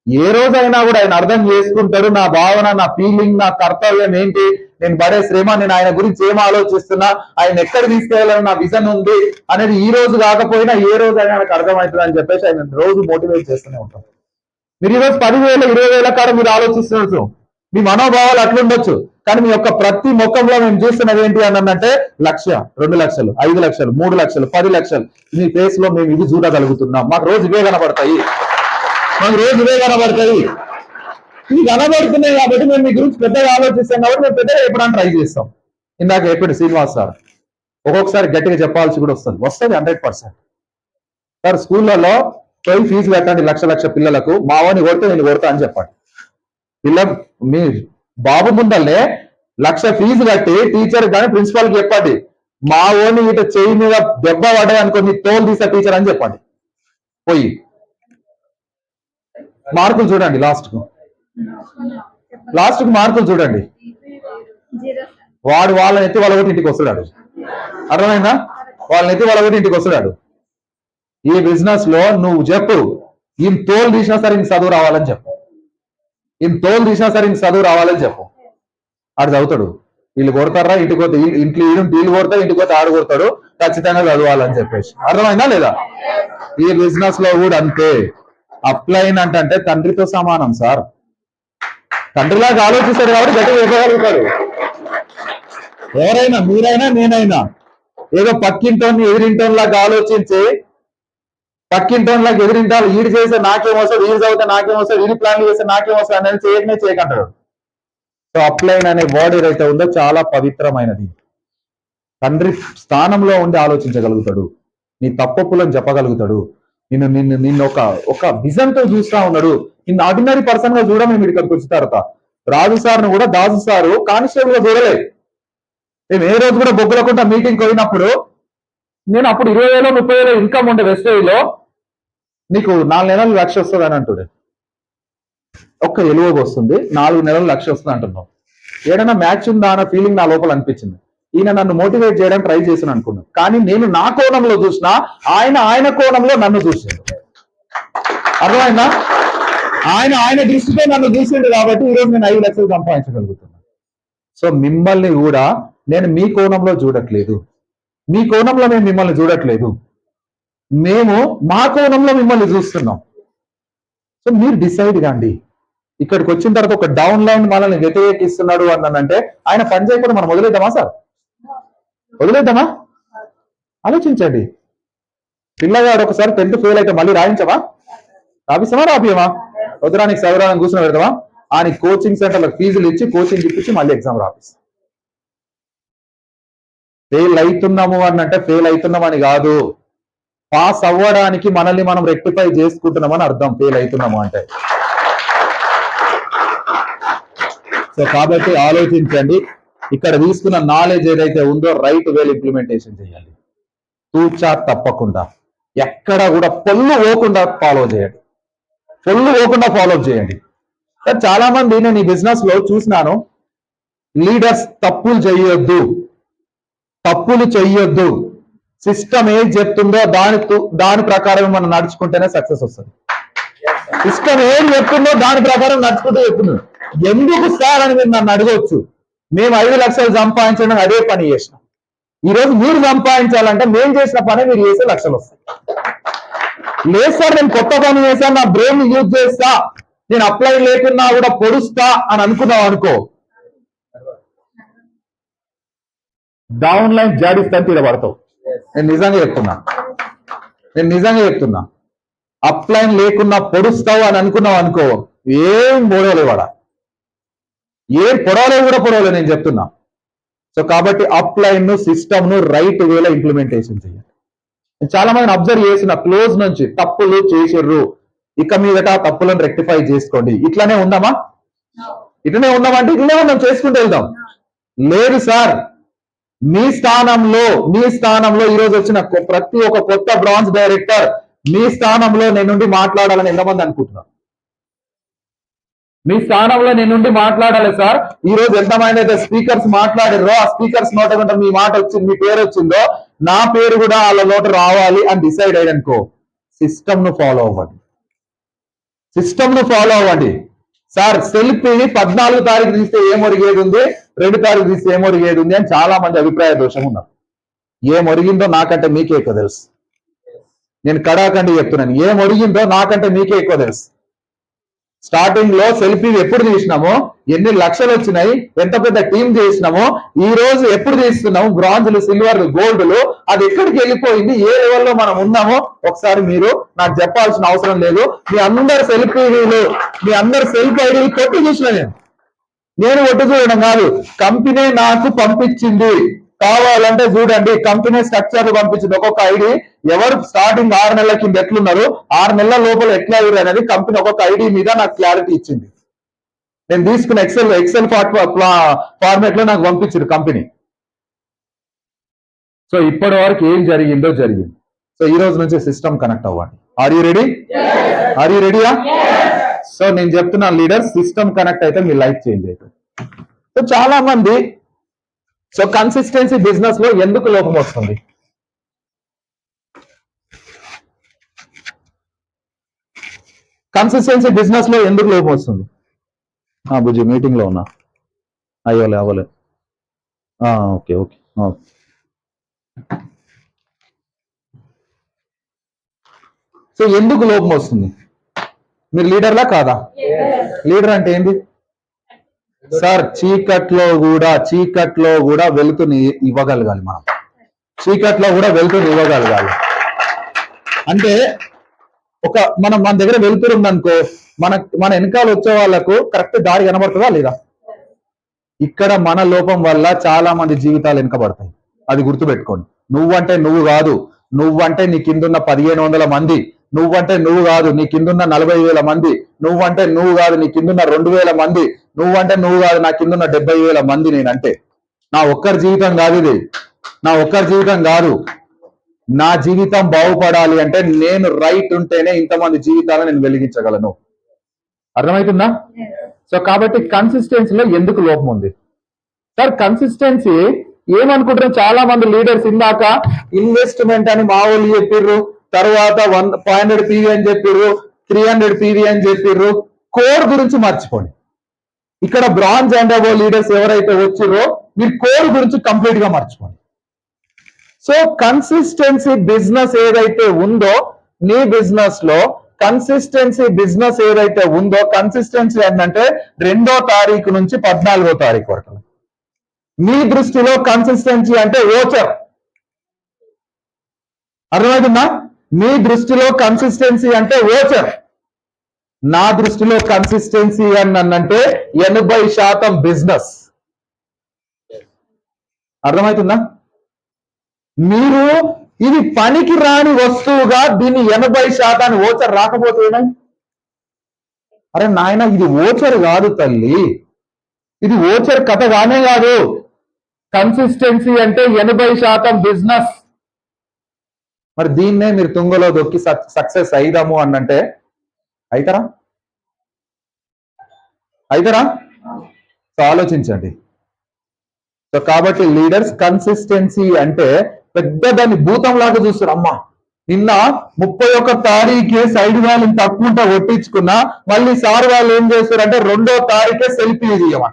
ఏ రోజైనా కూడా ఆయన అర్థం చేసుకుంటారు. నా భావన, నా ఫీలింగ్, నా కర్తవ్యం ఏంటి, నేను పడే శ్రమ, నేను ఆయన గురించి ఏం ఆలోచిస్తున్నా, ఆయన ఎక్కడ తీసుకెళ్లాలని నా విజన్ ఉంది అనేది ఈ రోజు కాకపోయినా ఏ రోజు అయినా ఆయనకు అర్థమవుతుంది అని చెప్పేసి ఆయన రోజు మోటివేట్ చేస్తూనే ఉంటాం. మీరు ఈరోజు 10,000, 20,000 కాడ మీరు ఆలోచిస్తున్నారు, మీ మనోభావాలు అట్లుండొచ్చు, కానీ మీ యొక్క ప్రతి ముఖంలో మేము చూస్తున్నది ఏంటి అని అంటే 1,00,000, 2 లక్షలు, 5 లక్షలు, 3 లక్షలు, 10 లక్షలు మీ ఫేస్ లో మేము ఇది చూడగలుగుతున్నాం. మాకు రోజు ఇవే కనబడతాయి. ఇవి కనబడుతున్నాయి కాబట్టి మేము మీ గురించి పెద్దగా ఆలోచిస్తాం, కాబట్టి మేము పెద్దగా చెప్పడానికి ట్రై చేస్తాం. ఇందాక చెప్పాడు శ్రీనివాస్ సార్, ఒక్కొక్కసారి గట్టిగా చెప్పాల్సి కూడా వస్తుంది 100%. సార్ స్కూళ్ళలో పోయి ఫీజు కట్టండి, లక్ష పిల్లలకు, మా వాడిని కొడితే నేను కొడతా అని చెప్పండి. మీ బాబు ముందల్లే 1,00,000 ఫీజు కట్టి టీచర్ కానీ ప్రిన్సిపాల్కి చెప్పండి, మా ఓని ఇట చెయ్యి మీద దెబ్బ పడ్డాయి అనుకో, తోలు తీసా టీచర్ అని చెప్పండి. పోయి మార్కులు చూడండి, లాస్ట్ కు మార్కులు చూడండి. వాడు వాళ్ళని ఎత్తి వాళ్ళ ఒకటి ఇంటికి వస్తున్నాడు. అర్థమైందా? వాళ్ళని ఎత్తి వాళ్ళ ఒకటి ఇంటికి వస్తున్నాడు. ఈ బిజినెస్ లో నువ్వు చెప్పు, ఈయన తోలు తీసినా సరే ఇంక చదువు రావాలని చెప్పు. ఈయన తోలు తీసినా సరే ఇంక చదువు రావాలని చెప్పు. ఆడు చదువుతాడు. వీళ్ళు కొడతారా ఇంటికి పోతే ఇంట్లో వీళ్ళు కొడతారు, ఇంటికి పోతే ఆడు కొడతాడు, ఖచ్చితంగా చదవాలని చెప్పేసి. అర్థమైందా లేదా? ఈ బిజినెస్ లో కూడా అంతే. అప్లైన్ అంటే తండ్రితో సమానం సార్. తండ్రిలాగా ఆలోచిస్తాడు కాబట్టి గట్టిగా ఇవ్వగలుగుతాడు. ఎవరైనా, మీరైనా నేనైనా, ఏదో పక్కింటోని ఎదిరింటోన్లాగా ఆలోచించి పక్కింటోన్లాగా ఎదిరింటాలు ఈడు చేస్తే నాకేమొస్తుంది, ఈడు చదివితే నాకేమొస్తుంది, ఈడు ప్లాన్లు చేస్తే నాకేమొస్తుంది అనేది చేయకంటాడు. సో అప్లైన్ అనే వర్డ్ ఏదైతే ఉందో చాలా పవిత్రమైనది. తండ్రి స్థానంలో ఉండి ఆలోచించగలుగుతాడు, నీ తప్పప్పులను చెప్పగలుగుతాడు, నిన్ను ఒక విజన్ తో చూస్తా ఉన్నాడు. నిన్ను ఆర్డినరీ పర్సన్ గా చూడ మేము ఇక్కడికి వచ్చిన తర్వాత రాజు సార్ను కూడా దాసు సారు కానిస్టేబుల్ గా చూడలేదు. మేము ఏ రోజు కూడా బొగ్గులకుంట మీటింగ్ పోయినప్పుడు నేను అప్పుడు 20,000 30,000 ఇన్కమ్ ఉండే వెస్టేజ్లో నీకు 4 నెలలు 1,00,000 వస్తుంది అని అంటుడే. ఒక్క ఎలువకు వస్తుంది, 4 నెలలు 1,00,000 వస్తుంది అంటున్నావు. ఏదైనా మ్యాచ్ ఉందా అన్న ఫీలింగ్ నా లోపల అనిపించింది. ఈయన నన్ను మోటివేట్ చేయడానికి ట్రై చేసిన అనుకున్నాను, కానీ నేను నా కోణంలో చూసినా, ఆయన కోణంలో నన్ను చూసిండు. అర్థమైందా? ఆయన దృష్టితో నన్ను చూసిండు కాబట్టి ఈరోజు నేను 5 లక్షలు సంపాదించగలుగుతున్నాను. సో మిమ్మల్ని కూడా నేను మీ కోణంలో చూడట్లేదు, మీ కోణంలో మేము మిమ్మల్ని చూడట్లేదు, మేము మా కోణంలో మిమ్మల్ని చూస్తున్నాం. సో మీరు డిసైడ్ కాండి. ఇక్కడికి వచ్చిన తర్వాత ఒక డౌన్ లైన్ మనల్ని వ్యతిరేకిస్తున్నాడు అన్నానంటే ఆయన పని చేయకుండా మనం వదిలేద్దామా సార్? వదిలేద్దామా? ఆలోచించండి. పిల్లగాడు ఒకసారి 10th ఫెయిల్ అయితే మళ్ళీ రాయించమా? రాపిస్తామా? రాపియమా? వద్దురానికి చదవడానికి కూర్చొని పెడతామా? ఆయన కోచింగ్ సెంటర్లకు ఫీజులు ఇచ్చి కోచింగ్ ఇప్పించి మళ్ళీ ఎగ్జామ్ రాపిస్తాం. ఫెయిల్ అవుతున్నాము అనంటే ఫెయిల్ అవుతున్నామని కాదు, పాస్ అవ్వడానికి మనల్ని మనం రెక్టిఫై చేసుకుంటున్నామని అర్థం ఫెయిల్ అవుతున్నాము అంటే. సో కాబట్టి ఆలోచించండి. ఇక్కడ తీసుకున్న నాలెడ్జ్ ఏదైతే ఉందో రైట్ వేలు ఇంప్లిమెంటేషన్ చేయాలి. తూచా తప్పకుండా, ఎక్కడ కూడా పొల్లు పోకుండా ఫాలో చేయండి. పొల్లు పోకుండా ఫాలో చేయండి. చాలా మంది నేను ఈ బిజినెస్ లో చూసినాను, లీడర్స్ తప్పులు చెయ్యొద్దు, సిస్టమ్ ఏం చెప్తుందో దాని ప్రకారం మనం నడుచుకుంటేనే సక్సెస్ వస్తుంది. సిస్టమ్ ఏం చెప్తుందో దాని ప్రకారం నడుచుకుంటూ చెప్తున్నాడు. ఎందుకు సార్ అని మీరు నన్ను అడగవచ్చు. మేము 5 లక్షలు సంపాదించడం అదే పని చేసినాం. ఈరోజు మీరు సంపాదించాలంటే మేము చేసిన పని మీరు చేసే లక్షలు వస్తాయి. లేదు సార్ నేను కొత్త పని చేశాను, నా బ్రెయిన్ యూజ్ చేస్తా, నేను అప్లై లేకున్నా కూడా పొడుస్తా అని అనుకున్నావు అనుకో, డౌన్ లైన్ జాడిస్తా తీరబడతావు. నేను నిజంగా చెప్తున్నా. అప్లైన్ లేకున్నా పొడుస్తావు అని అనుకున్నావు అనుకో, ఏం పొడవలేవాడా, ఏం పొడవలేదు నేను చెప్తున్నా. సో కాబట్టి అప్లైన్ ను సిస్టమ్ ను రైట్ వేలో ఇంప్లిమెంటేషన్ చేయాలి. చాలా మందిని అబ్జర్వ్ చేసిన క్లోజ్ నుంచి తప్పులు చేసిర్రు, ఇక మీదట తప్పులను రెక్టిఫై చేసుకోండి. ఇట్లానే ఉందామా? ఇట్లనే ఉందామంటే ఇట్లనే ఉందాం, చేసుకుంటూ వెళ్దాం. లేదు సార్, మీ స్థానంలో ఈరోజు వచ్చిన ప్రతి ఒక్క కొత్త బ్రాంచ్ డైరెక్టర్ మీ స్థానంలో నేను నుండి మాట్లాడాలని ఎంతమంది అనుకుంటున్నారు? మీ స్థానంలో నేను నుండి మాట్లాడాలి సార్. ఈ రోజు ఎంతమంది అయితే స్పీకర్స్ మాట్లాడారో ఆ స్పీకర్స్ నోట వెంట మీ మాట వచ్చింది, మీ పేరు వచ్చిందో నా పేరు కూడా వాళ్ళ నోట రావాలి అని డిసైడ్ అయ్యానుకో, సిస్టమ్ ను ఫాలో అవ్వండి. సార్ సెల్ఫీ 14 తారీఖు తీస్తే ఏం ఒరిగేది ఉంది, 2 తారీఖు తీస్తే ఏం ఒరిగేది ఉంది అని చాలా మంది అభిప్రాయ దోషం ఉన్నారు. ఏం ఒరిగిందో నాకంటే మీకే ఎక్కువ తెలుసు. నేను కడాకండి చెప్తున్నాను, ఏం ఒరిగిందో నాకంటే మీకే ఎక్కువ తెలుసు. స్టార్టింగ్ లో సెల్ఫీ ఎప్పుడు తీసినామో, ఎన్ని లక్షలు వచ్చినాయి, ఎంత పెద్ద టీం చేసినామో, ఈ రోజు ఎప్పుడు తీస్తున్నాము, బ్రాంజ్లు, సిల్వర్లు, గోల్డ్లు, అది ఎక్కడికి వెళ్ళిపోయింది, ఏ లెవెల్లో మనం ఉన్నామో ఒకసారి మీరు నాకు చెప్పాల్సిన అవసరం లేదు. మీ అందరు సెల్ఫీ ఐడీలు కొట్టి చూసిన నేను ఒట్టు చూడడం కాదు, కంపెనీ నాకు పంపించింది. కావాలంటే చూడండి, కంపెనీ స్ట్రక్చర్ పంపించింది. ఒక్కొక్క ఐడి ఎవరు స్టార్టింగ్ 6 నెలల కింద ఎట్లున్నారు, 6 నెలల లోపల ఎట్లా అయ్యారు అనేది కంపెనీ ఒక్కొక్క ఐడి మీద నాకు క్లారిటీ ఇచ్చింది. నేను తీసుకున్న ఎక్సెల్ ఫార్మేట్ లో నాకు పంపించింది కంపెనీ. సో ఇప్పటి వరకు ఏం జరిగిందో జరిగింది. సో ఈ రోజు నుంచి సిస్టమ్ కనెక్ట్ అవ్వండి. ఆర్ యూ రెడీయా? సో నేను చెప్తున్నా, లీడర్ సిస్టమ్ కనెక్ట్ అయితే మీ లైఫ్ చేంజ్ అవుతుంది. సో చాలా మంది కన్సిస్టెన్సీ బిజినెస్ లో ఎందుకు లోపం వస్తుంది? కన్సిస్టెన్సీ బిజినెస్ లో ఎందుకు లోపం వస్తుంది? బుజ్జి మీటింగ్ లో ఉన్నా, అవ్వలే. Okay okay. సో ఎందుకు లోపం వస్తుంది? మీరు లీడర్లా కాదా? లీడర్ అంటే ఏంది సార్? చీకట్లో కూడా వెలుతుని ఇవ్వగలగాలి మనం. చీకట్లో కూడా వెలుతుని ఇవ్వగలగాలి అంటే మన దగ్గర వెలుతురు ఉందనుకో, మన వెనకాల వచ్చే వాళ్ళకు కరెక్ట్ దారి కనబడుతుందా లేదా? ఇక్కడ మన లోపం వల్ల చాలా మంది జీవితాలు వెనకబడతాయి. అది గుర్తుపెట్టుకోండి. నువ్వంటే నువ్వు కాదు, నువ్వంటే నీ కిందున్న 1500 మంది, నువ్వంటే నువ్వు కాదు నీ కిందున్న 40,000 మంది, నువ్వంటే నువ్వు కాదు నీ కిందున్న 2000 మంది, నువ్వంటే నువ్వు కాదు నా కిందున్న 70,000 మంది. నేనంటే నా ఒక్కరి జీవితం కాదు ఇది, నా ఒక్కరి జీవితం కాదు. నా జీవితం బాగుపడాలి అంటే నేను రైట్ ఉంటేనే ఇంతమంది జీవితాలను నేను వెలిగించగలను. అర్థమవుతుందా? సో కాబట్టి కన్సిస్టెన్సీలో ఎందుకు లోపం ఉంది సార్? కన్సిస్టెన్సీ ఏమనుకుంటారు చాలా మంది లీడర్స్, ఇందాక ఇన్వెస్ట్మెంట్ అని మా వాళ్ళు చెప్పిర్రు, తర్వాత 500 PV అని చెప్పిర్రు, 300 PV అని చెప్పిర్రు. కోర్ గురించి మర్చిపోండి. ఇక్కడ బ్రాంజ్ అండ్ అబోవ్ లీడర్స్ ఎవరైతే వచ్చిర్రో మీరు కోర్ గురించి కంప్లీట్ గా మర్చిపోండి. సో కన్సిస్టెన్సీ బిజినెస్ ఏదైతే ఉందో, నీ బిజినెస్ లో కన్సిస్టెన్సీ బిజినెస్ ఏదైతే ఉందో, కన్సిస్టెన్సీ ఏంటంటే 2వ తారీఖు నుంచి 14వ తారీఖు వరకు. మీ దృష్టిలో కన్సిస్టెన్సీ అంటే ఓచర్. అర్థమవుతుందా? మీ దృష్టిలో కన్సిస్టెన్సీ అంటే ఓచర్. నా దృష్టిలో కన్సిస్టెన్సీ అంటే 80% బిజినెస్. అర్థమవుతుందా? మీరు ఇది పనికి రాని వస్తువుగా దీన్ని 80% ఓచర్ రాకపోతే ఏమై? అరే నాయన, ఇది ఓచర్ కాదు తల్లి, ఇది ఓచర్ కథ కానే కాదు. కన్సిస్టెన్సీ అంటే 80% బిజినెస్. మరి దీన్నే మీరు తుంగలో దొక్కి సక్సెస్ అయిదాము అనంటే అవుతారా? సో ఆలోచించండి. సో కాబట్టి లీడర్స్ కన్సిస్టెన్సీ అంటే పెద్ద దాన్ని భూతంలాగా చూస్తారు. అమ్మా నిన్న 31వ తారీఖే సైడ్ వాళ్ళు తక్కువ కొట్టించుకున్నా, మళ్ళీ సార్ వాళ్ళు ఏం చేస్తారంటే 2వ తారీఖే సెల్ఫీ తీయమా.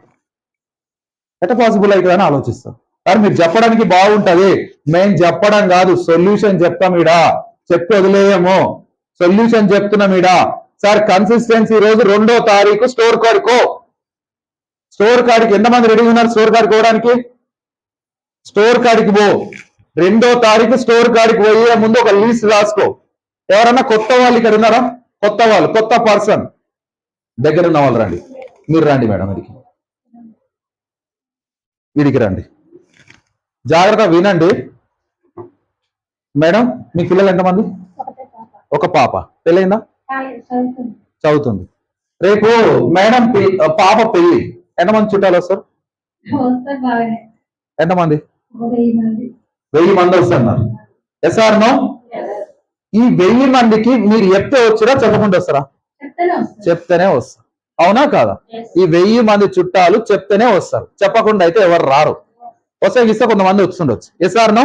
ఎట్లా పాసిబుల్ అవుతుందని ఆలోచిస్తాం. కానీ మీరు చెప్పడానికి బాగుంటది, మేము చెప్పడం కాదు, సొల్యూషన్ చెప్తాం. ఈడా చెప్పి వదిలేయము, సొల్యూషన్ చెప్తున్నాం ఈడా. సార్ కన్సిస్టెన్సీ రోజు 2వ తారీఖు స్టోర్ కాడికో. స్టోర్ కాడికి ఎంతమంది రెడీ ఉన్నారు? స్టోర్ కాడికి పోవడానికి స్టోర్ కాడికి పో. 2వ తారీఖు స్టోర్ కాడికి పోయే ముందు ఒక లిస్ట్ రాసుకో. ఎవరన్నా కొత్త వాళ్ళు ఇక్కడ ఉన్నారా? కొత్త వాళ్ళు, కొత్త పర్సన్ దగ్గర ఉన్న వాళ్ళు రండి. మీరు రండి మేడం, వీడికి రండి. జాగ్రత్తగా వినండి మేడం. మీ పిల్లలు ఎంతమంది? ఒక పాప. పెళ్ళైందా? చదువుతుంది. రేపు మేడం పాప పెళ్లి, ఎంతమంది చుట్టాలు వస్తారు? ఎంతమంది? 1000 మంది వస్తున్నారు. Yes or no? ఈ 1000 మందికి మీరు చెప్తే వచ్చారా, చెప్పకుండా వస్తారా? చెప్తేనే వస్తారు. అవునా కాదా? ఈ 1000 మంది చుట్టాలు చెప్తేనే వస్తారు, చెప్పకుండా అయితే ఎవరు రారు. వస్తే కొంతమంది వస్తుండొచ్చు. Yes or no?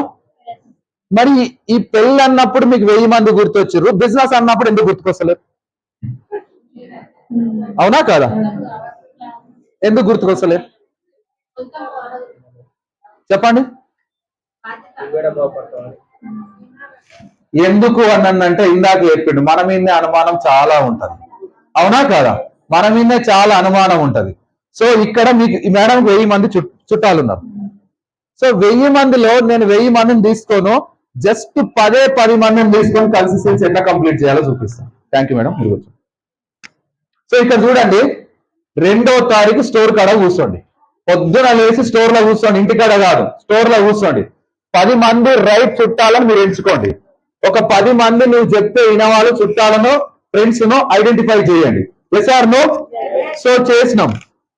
మరి ఈ పెళ్ళి అన్నప్పుడు మీకు 1000 మంది గుర్తొచ్చారు, బిజినెస్ అన్నప్పుడు ఎందుకు గుర్తుకొస్తలేరు? అవునా కాదా? ఎందుకు గుర్తుకొస్తలేరు చెప్పండి. ఎందుకు అనంటే ఇందాక చెప్పిండు, మన మీదే అనుమానం చాలా ఉంటది. అవునా కాదా? మన మీదే చాలా అనుమానం ఉంటది. సో ఇక్కడ మీకు మేడం 1000 మంది చుట్టాలు ఉన్నారు. సో 1000 మందిలో నేను 1000 మందిని తీసుకోను, జస్ట్ 10 మందిని తీసుకొని కన్సిస్టెన్సీ ఎట్లా కంప్లీట్ చేయాలో చూపిస్తాను. Thank you madam. సో ఇక్కడ చూడండి, 2వ తారీఖు స్టోర్ కాడ కూర్చోండి. పొద్దున లేచి స్టోర్ లో కూర్చోండి, ఇంటికాడ కాదు, స్టోర్ లో కూర్చోండి. 10 మంది రైట్ చుట్టాలను మీరు ఎంచుకోండి. ఒక 10 మంది నువ్వు చెప్తే వినవాళ్ళు చుట్టాలను, ఫ్రెండ్స్ ను ఐడెంటిఫై చేయండి. Yes or no? సో చేసినాం.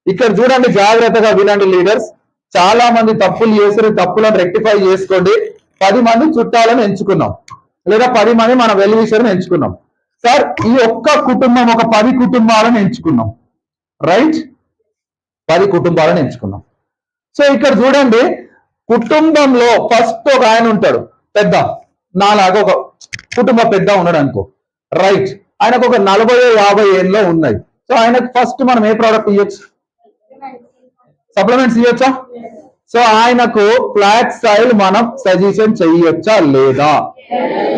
ఇక్కడ చూడండి, జాగ్రత్తగా వినండి లీడర్స్. చాలా మంది తప్పులు చేసి తప్పులను రెక్టిఫై చేసుకోండి. 10 మంది చుట్టాలను ఎంచుకున్నాం, లేదా 10 మంది మన వెల్ విషయాలను ఎంచుకున్నాం. సార్ ఈ ఒక్క కుటుంబం, ఒక 10 కుటుంబాలను ఎంచుకున్నాం. రైట్? 10 కుటుంబాలను ఎంచుకున్నాం. సో ఇక్కడ చూడండి, కుటుంబంలో ఫస్ట్ ఒక ఆయన ఉంటాడు పెద్ద, నాలాగా ఒక కుటుంబ పెద్ద ఉన్నాడు అనుకో. రైట్? ఆయనకు ఒక 40-50 ఏళ్ళలో ఉన్నాయి. సో ఆయనకు ఫస్ట్ మనం ఏ ప్రోడక్ట్ ఇవ్వచ్చు? సప్లిమెంట్స్ ఇవ్వచ్చా? సో ఆయనకు ఫ్లాక్స్ ఆయిల్ మనం సజెషన్ చెయ్యొచ్చా లేదా?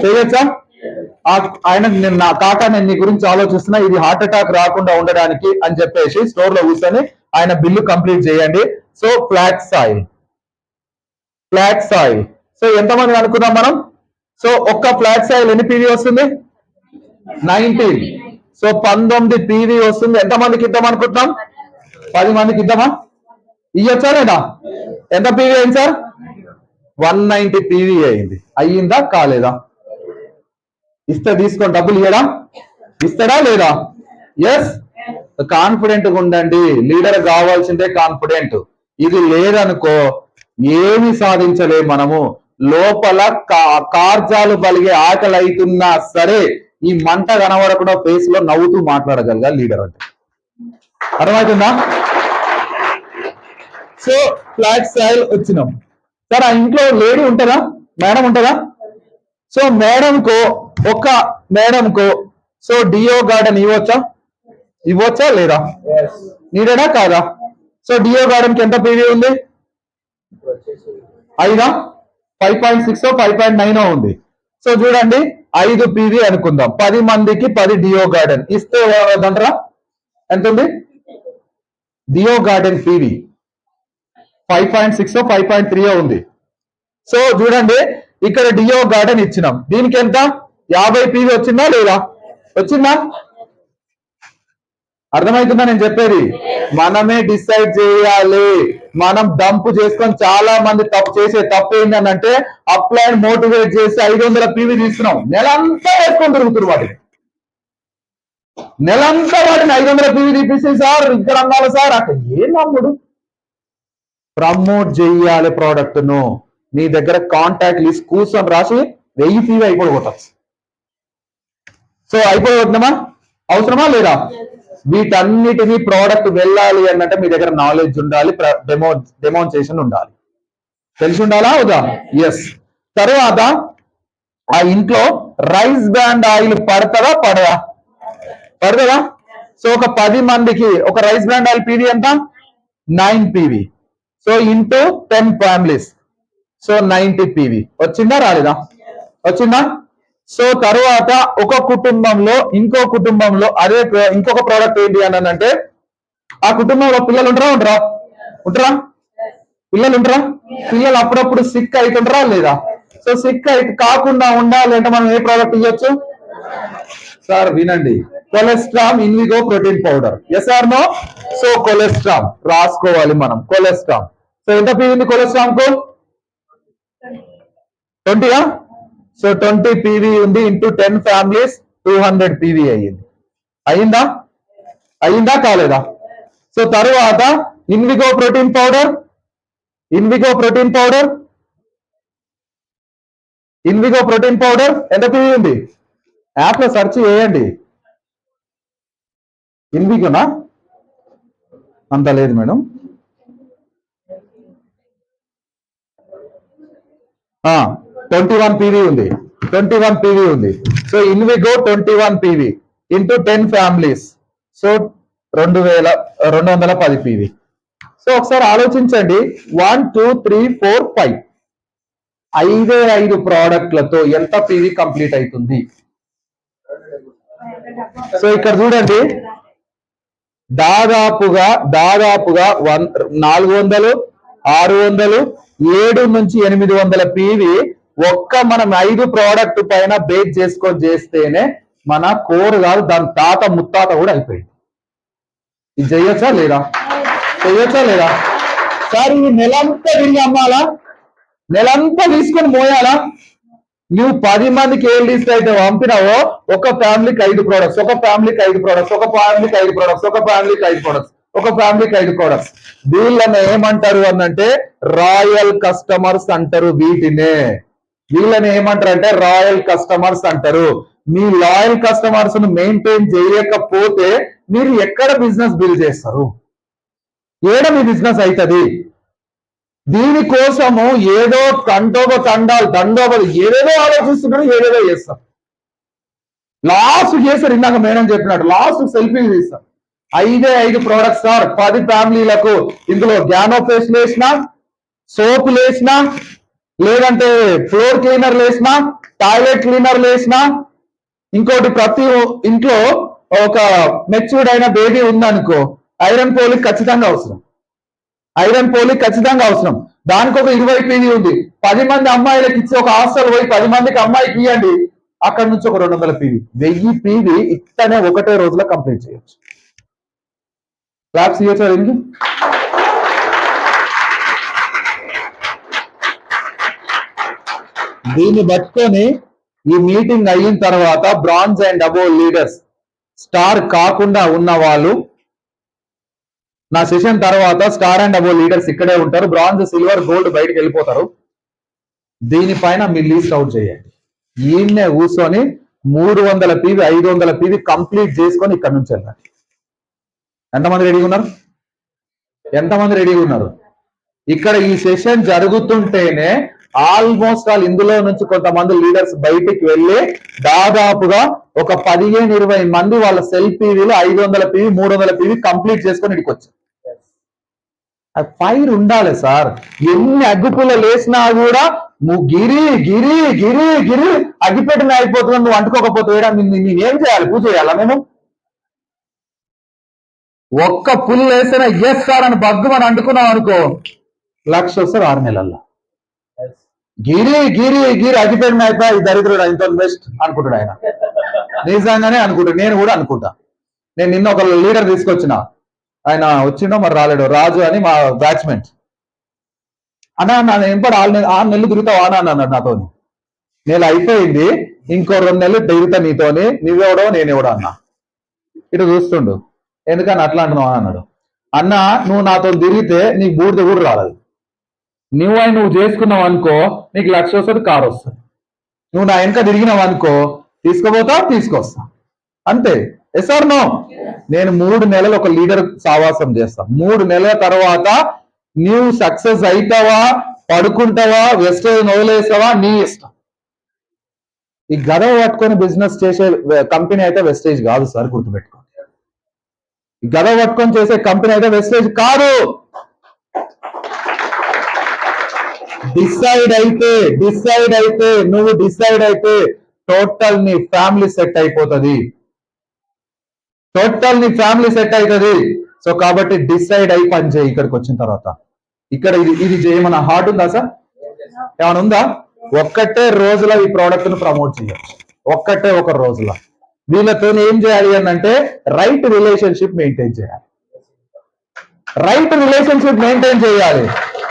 చెయ్యొచ్చా? ఆయనకు నేను నా కాకా నేను నీ గురించి ఆలోచిస్తున్నా, ఇది హార్ట్ అటాక్ రాకుండా ఉండడానికి అని చెప్పేసి స్టోర్ లో కూర్చొని ఆయన బిల్లు కంప్లీట్ చేయండి. సో ఫ్లాక్స్ ఆయిల్ సో ఎంతమంది అనుకున్నాం మనం? సో ఒక్క ఫ్లాక్స్ ఆయిల్ ఎన్ని పీవీ వస్తుంది? 19. సో 19 పీవీ వస్తుంది. ఎంతమందికి ఇద్దాం అనుకుంటున్నాం? 10 మందికి ఇద్దామా? ఇయ్యొచ్చా లేదా? ఎంత పీవీ అయింది సార్? 190 పీవీ అయింది. అయ్యిందా కాలేదా? ఇస్తే తీసుకొని డబ్బులు ఇయ్యడా? ఇస్తాడా లేదా? ఎస్. కాన్ఫిడెంట్ గా ఉండండి. లీడర్ కావాల్సిందే కాన్ఫిడెంట్. ఇది లేదనుకో ఏమి సాధించలే మనము. లోపల కార్జాలు బలిగే ఆకలి అవుతున్నా సరే ఈ మంట కనబడకుండా ఫేస్ లో నవ్వుతూ మాట్లాడగలగాలి లీడర్ అంటే. అర్థమవుతుందా? సో ఫ్లాక్స్ ఆయిల్ వచ్చినాం సార్. ఆ ఇంట్లో లేడీ ఉంటుందా? మేడం ఉంటుందా? సో మేడంకో సో డియో గార్డెన్ ఇవ్వచ్చా లేదా? నీడేనా కాదా? సో డియో గార్డెన్ కి ఎంత పీవీ ఉంది? 5, 5.6, 5.9 ఉంది. సో చూడండి 5 పీవీ అనుకుందాం. 10 మందికి 10 డియో గార్డెన్ ఇస్తే ఏదంటారా? ఎంత ఉంది డియో గార్డెన్ పీవీ? 5.6, 5.3 ఉంది. సో చూడండి ఇక్కడ డియో గార్డెన్ ఇచ్చినాం. దీనికి ఎంత? 50 పీవీ వచ్చిందా లేదా? వచ్చిందా? అర్థమవుతుందా నేను చెప్పేది? మనమే డిసైడ్ చేయాలి. మనం డంప్ చేసుకొని చాలా మంది చేసే తప్పు ఏంటంటే అప్లైన్ మోటివేట్ చేసి 500 పీవీ తీసుకున్నాం. నెలంతా వేసుకొని తిరుగుతున్నారు వాటిని. నెలంతా వాటిని 500 పీవీ తీపిస్తే సార్ ఇక్కడ అన్నాలి సార్ అక్కడ ఏం నమ్ముడు. ప్రమోట్ చేయాలి ప్రోడక్ట్ ను. నీ దగ్గర కాంటాక్ట్ లిస్ట్ కూర్చొని రాసి 1000 పీవీ అయిపోగొట్టచ్చు. సో అయిపోతున్నామా? అవసరమా లేదా? వీటన్నిటినీ ప్రోడక్ట్ వెళ్ళాలి అన్నట్టు మీ దగ్గర నాలెడ్జ్ ఉండాలి, డెమోన్స్ట్రేషన్ ఉండాలి, తెలిసి ఉండాలా అవుదా? ఎస్. తర్వాత ఆ ఇంట్లో రైస్ బ్రాండ్ ఆయిల్ పడతదా? సో ఒక 10 మందికి ఒక రైస్ బ్రాండ్ ఆయిల్ పీవీ ఎంత? 9 PV. So into 10 families, so 90 PV. వచ్చిందా రాలేదా? వచ్చిందా? సో తర్వాత ఒక కుటుంబంలో ఇంకో కుటుంబంలో అదే ఇంకొక ప్రోడక్ట్ ఏంటి అని అంటే ఆ కుటుంబంలో పిల్లలు ఉంటారా? పిల్లలు అప్పుడప్పుడు సిక్ అవుతుంటారా లేదా? సో సిక్ కాకుండా ఉండాలి అంటే మనం ఏ ప్రోడక్ట్ ఇవ్వచ్చు సార్? వినండి, colostrum Invigo protein powder. Yes or no? So colostrum రాసుకోవాలి మనం. కొలెస్ట్రామ్ సో ఎంత పీవీ కొలెస్ట్రామ్ కు? 20. సో 20 పీవీ ఉంది. ఇంటూ 10 ఫ్యామిలీస్ 200 పీవీ అయిందా కాలేదా? సో తరువాత ఇన్విగో ప్రోటీన్ పౌడర్ ఎంత పీవీ ఉంది? యాప్ లో సెర్చ్ చేయండి. ఇన్విగోనా? అంత లేదు మేడం. 21 పీవీ ఉంది. So Invigo 21 PV into 10 families, so 210 PV. So ఒకసారి ఆలోచించండి. 1, 2, 3, 4, 5 5 ప్రోడక్ట్లతో ఎంత పీవీ కంప్లీట్ అవుతుంది? సో ఇక్కడ చూడండి దాదాపుగా 400, 600, 7 నుంచి 800 పీవీ ఒక్క మనం 5 ప్రోడక్ట్ పైన బేక్ చేసుకొని చేస్తేనే మన కోర్ కాదు దాని తాత ముత్తాత కూడా అయిపోయింది. ఇది చెయ్యొచ్చా లేదా? సార్ ఇది నెలంతా తిరిగి అమ్మాలా? నెలంతా తీసుకొని మోయాలా? నువ్వు 10 మందికి ఏ లిస్ట్ అయితే పంపినావో ఒక ఫ్యామిలీకి 5 ప్రోడక్ట్స్, ఒక ఫ్యామిలీకి 5 ప్రోడక్ట్స్. వీళ్ళని ఏమంటారు అనంటే రాయల్ కస్టమర్స్ అంటారు. వీళ్ళని ఏమంటారు అంటే రాయల్ కస్టమర్స్ అంటారు. మీ లాయల్ కస్టమర్స్ ను మెయింటైన్ చేయకపోతే మీరు ఎక్కడ బిజినెస్ బిల్డ్ చేస్తారు? ఏడ మీ బిజినెస్ అవుతుంది? దీనికోసము ఏదో దండోబలు ఏదేదో ఆలోచిస్తున్నారు, ఏదేదో చేస్తారు. లాస్ట్ చేస్తారు, ఇందాక మేడం చెప్పినట్టు లాస్ట్ సెల్ఫీ తీస్తాం. 5 ప్రోడక్ట్స్ సార్, 10 ఫ్యామిలీలకు. ఇందులో గ్యానో పేస్ట్ వేసినా, సోప్ వేసినా, లేదంటే ఫ్లోర్ క్లీనర్ వేసినా, టాయిలెట్ క్లీనర్ వేసినా, ఇంకోటి ప్రతి ఇంట్లో ఒక మెచ్యూర్డ్ అయిన బేబీ ఉందనుకో, ఐరన్ పోలిక్ ఖచ్చితంగా అవసరం. ఐరన్ పోలిక్ ఖచ్చితంగా అవసరం. దానికి ఒక 20 పీవీ ఉంది. 10 మంది అమ్మాయిలకు ఇచ్చి ఒక హాస్టల్ పోయి 10 మందికి అమ్మాయికి ఇవ్వండి, అక్కడ నుంచి ఒక 200 పీవీ, 1000 పీవీ ఇట్టనే ఒకటే రోజులో కంప్లీట్ చేయొచ్చు. క్లాప్స్ ఇవ్వచ్చు దీనికి. దీన్ని పట్టుకొని ఈ మీటింగ్ అయిన తర్వాత bronze and above leaders, star కాకుండా ఉన్న వాళ్ళు నా సెషన్ తర్వాత స్టార్ అండ్ అబోవ్ లీడర్స్ ఇక్కడే ఉంటారు. బ్రాంజ్, సిల్వర్, గోల్డ్ బయటకు వెళ్ళిపోతారు. దీనిపైన మీరు లీస్ట్ అవుట్ చేయండి. ఈయన్నే కూర్చొని 300 పీవీ 500 పీవీ కంప్లీట్ చేసుకొని ఇక్కడ నుంచి వెళ్ళండి. ఎంతమంది రెడీగా ఉన్నారు? ఎంతమంది రెడీగా ఉన్నారు? ఇక్కడ ఈ సెషన్ జరుగుతుంటేనే ఆల్మోస్ట్ ఇందులో నుంచి కొంతమంది లీడర్స్ బయటికి వెళ్ళి దాదాపుగా ఒక 15-20 మంది వాళ్ళ సెల్ఫ్ పీవీలు 500 పీవీ 300 పీవీ కంప్లీట్ చేసుకొని ఇక్కడికి వచ్చారు. ఫైర్ ఉండాలి సార్. ఎన్ని అగ్గిపుల్ల లేసినా కూడా గిరి గిరి గిరి గిరి అగ్గిపెట్టిన అయిపోతుంది. నువ్వు అంటుకోకపోతే నేనేం చేయాలి? పూజ చేయాలా మేము? ఒక్క పుల్లు వేసినా ఎస్ సార్ అని బగ్గుమని అంటుకున్నాం అనుకో, 1,00,000 వస్తారు 6 నెలల్లో. గిరి గిరి గిరి అగ్గిపెట్టిన అయిపోయి దరిద్రుడు ఇంత బెస్ట్ అనుకుంటాడు ఆయన. నిజంగానే అనుకుంటాడు, నేను కూడా అనుకుంటా. నేను నిన్న ఒక లీడర్ తీసుకొచ్చిన, ఆయన వచ్చిండో మరి రాలేడో, రాజు అని మా బ్యాచ్మెంట్. అన్నా నేను ఎంపడు 6 నెలలు తిరుగుతావు అన్నా అన్నాడు నాతోని. నెల అయిపోయింది, ఇంకో 2 నెలలు తిరుగుతా నీతోని, నువ్వెవడో నేనెవడో అన్నా. ఇటు చూస్తుండు, ఎందుకని అట్లా అంటున్నావు అన్నాడు. అన్న నువ్వు నాతో తిరిగితే నీకు బూడిద కూడా రాలేదు. నువ్వు చేసుకున్నావు అనుకో, నీకు 1,00,000 వస్తుంది, కారు వస్తుంది. నువ్వు నా వెనక తిరిగినావు అనుకో, తీసుకుపోతా తీసుకొస్తా, అంతే. Yes or no? నేను 3 నెలలు ఒక లీడర్ సావాసం చేస్తా. 3 నెలల తర్వాత నువ్వు సక్సెస్ అవుతావా, పడుకుంటావా, వెస్టేజ్ వదిలేసావా, నీ ఇష్టం. ఈ గదవ పట్టుకొని బిజినెస్ చేసే కంపెనీ అయితే వెస్టేజ్ కాదు సార్, గుర్తుపెట్టుకోండి. ఈ గదవ పట్టుకొని చేసే కంపెనీ అయితే వెస్టేజ్ కాదు. డిసైడ్ అయితే నువ్వు డిసైడ్ అయితే టోటల్ నీ ఫ్యామిలీ సెట్ అయిపోతుంది. సో కాబట్టి డిసైడ్ అయి పని చేయి. ఇక్కడికి వచ్చిన తర్వాత ఇక్కడ ఇది చేయమన్న హార్ట్ ఉందా సార్? ఏమైనా ఉందా? ఒక్కటే రోజులో ఈ ప్రోడక్ట్ ను ప్రమోట్ చేయొచ్చు. ఒక రోజులో వీళ్ళతో ఏం చేయాలి అని అంటే రైట్ రిలేషన్షిప్ మెయింటైన్ చేయాలి.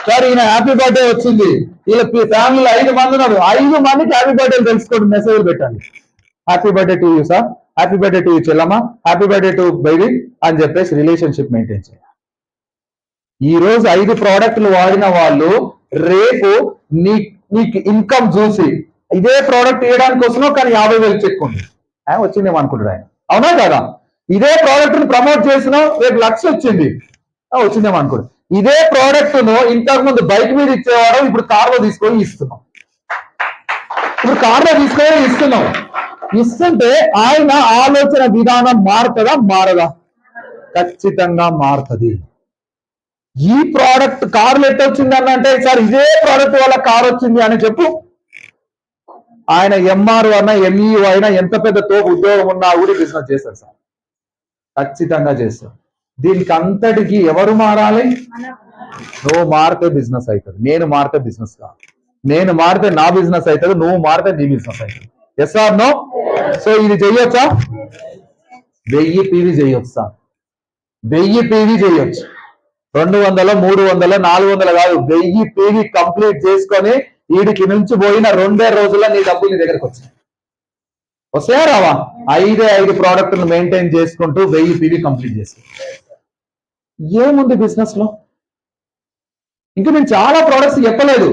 సార్ ఈయన హ్యాపీ బర్త్డే వచ్చింది, వీళ్ళ ఫ్యామిలీలో 5 మంది ఉన్నారు, 5 మందికి హ్యాపీ బర్త్డే తెలుసుకోండి, మెసేజ్ పెట్టండి. Happy birthday to you sir, happy birthday to you Chellamma, happy birthday to baby అని చెప్పేసి రిలేషన్షిప్ మెయింటైన్ చేయాలి. ఈ రోజు 5 ప్రోడక్ట్లు వాడిన వాళ్ళు రేపు నీకు ఇన్కమ్ చూసి ఇదే ప్రోడక్ట్ ఇవ్వడానికి వస్తున్నావు, కానీ 50,000 చెక్ ఉంది వచ్చిందేమో అనుకుంటాడు ఆయన. అవునా కదా? ఇదే ప్రోడక్ట్ ను ప్రమోట్ చేసినావు, రేపు 1,00,000 వచ్చింది వచ్చిందేమో అనుకోండి. ఇదే ప్రోడక్ట్ ను ఇంతకు ముందు బైక్ మీద ఇచ్చేవాడు, ఇప్పుడు కార్లో తీసుకొని ఇస్తున్నాం. ఇస్తుంటే ఆయన ఆలోచన విధానం మారుతుందా మారదా? ఖచ్చితంగా మారుతుంది. ఈ ప్రోడక్ట్ కారులో ఎట్ట వచ్చింది అంటే, సార్ ఇదే ప్రోడక్ట్ వల్ల కారు వచ్చింది అని చెప్పు. ఆయన ఎంఆర్ అయినా ఎంఈఓ అయినా ఎంత పెద్ద ఉద్యోగం ఉన్నా కూడా బిజినెస్ చేస్తారు సార్, ఖచ్చితంగా చేస్తారు. దీనికి అంతటికి ఎవరు మారాలి? నువ్వు మారితే బిజినెస్ అవుతుంది, నేను మారితే బిజినెస్ కాదు. నేను మారితే నా బిజినెస్ అవుతుంది, నువ్వు మారితే నీ బిజినెస్ అవుతుంది. Yes or no? సో ఇది చెయ్యొచ్చా? 1000 పీవీ చేయొచ్చు సార్, 1000 పీవీ చేయొచ్చు. 200, 300, 400 కాదు, 1000 పీవీ కంప్లీట్ చేసుకొని వీడికి నుంచి పోయిన 2 రోజుల్లో నీ డబ్బులు నీ దగ్గరకు వచ్చాయి. వస్తాయా రావా? 5 ప్రోడక్ట్ను మెయింటైన్ చేసుకుంటూ 1000 పీవీ కంప్లీట్ చేసుకుంటూ ఏముంది బిజినెస్ లో? ఇంకా నేను చాలా ప్రోడక్ట్స్ చెప్పలేదు.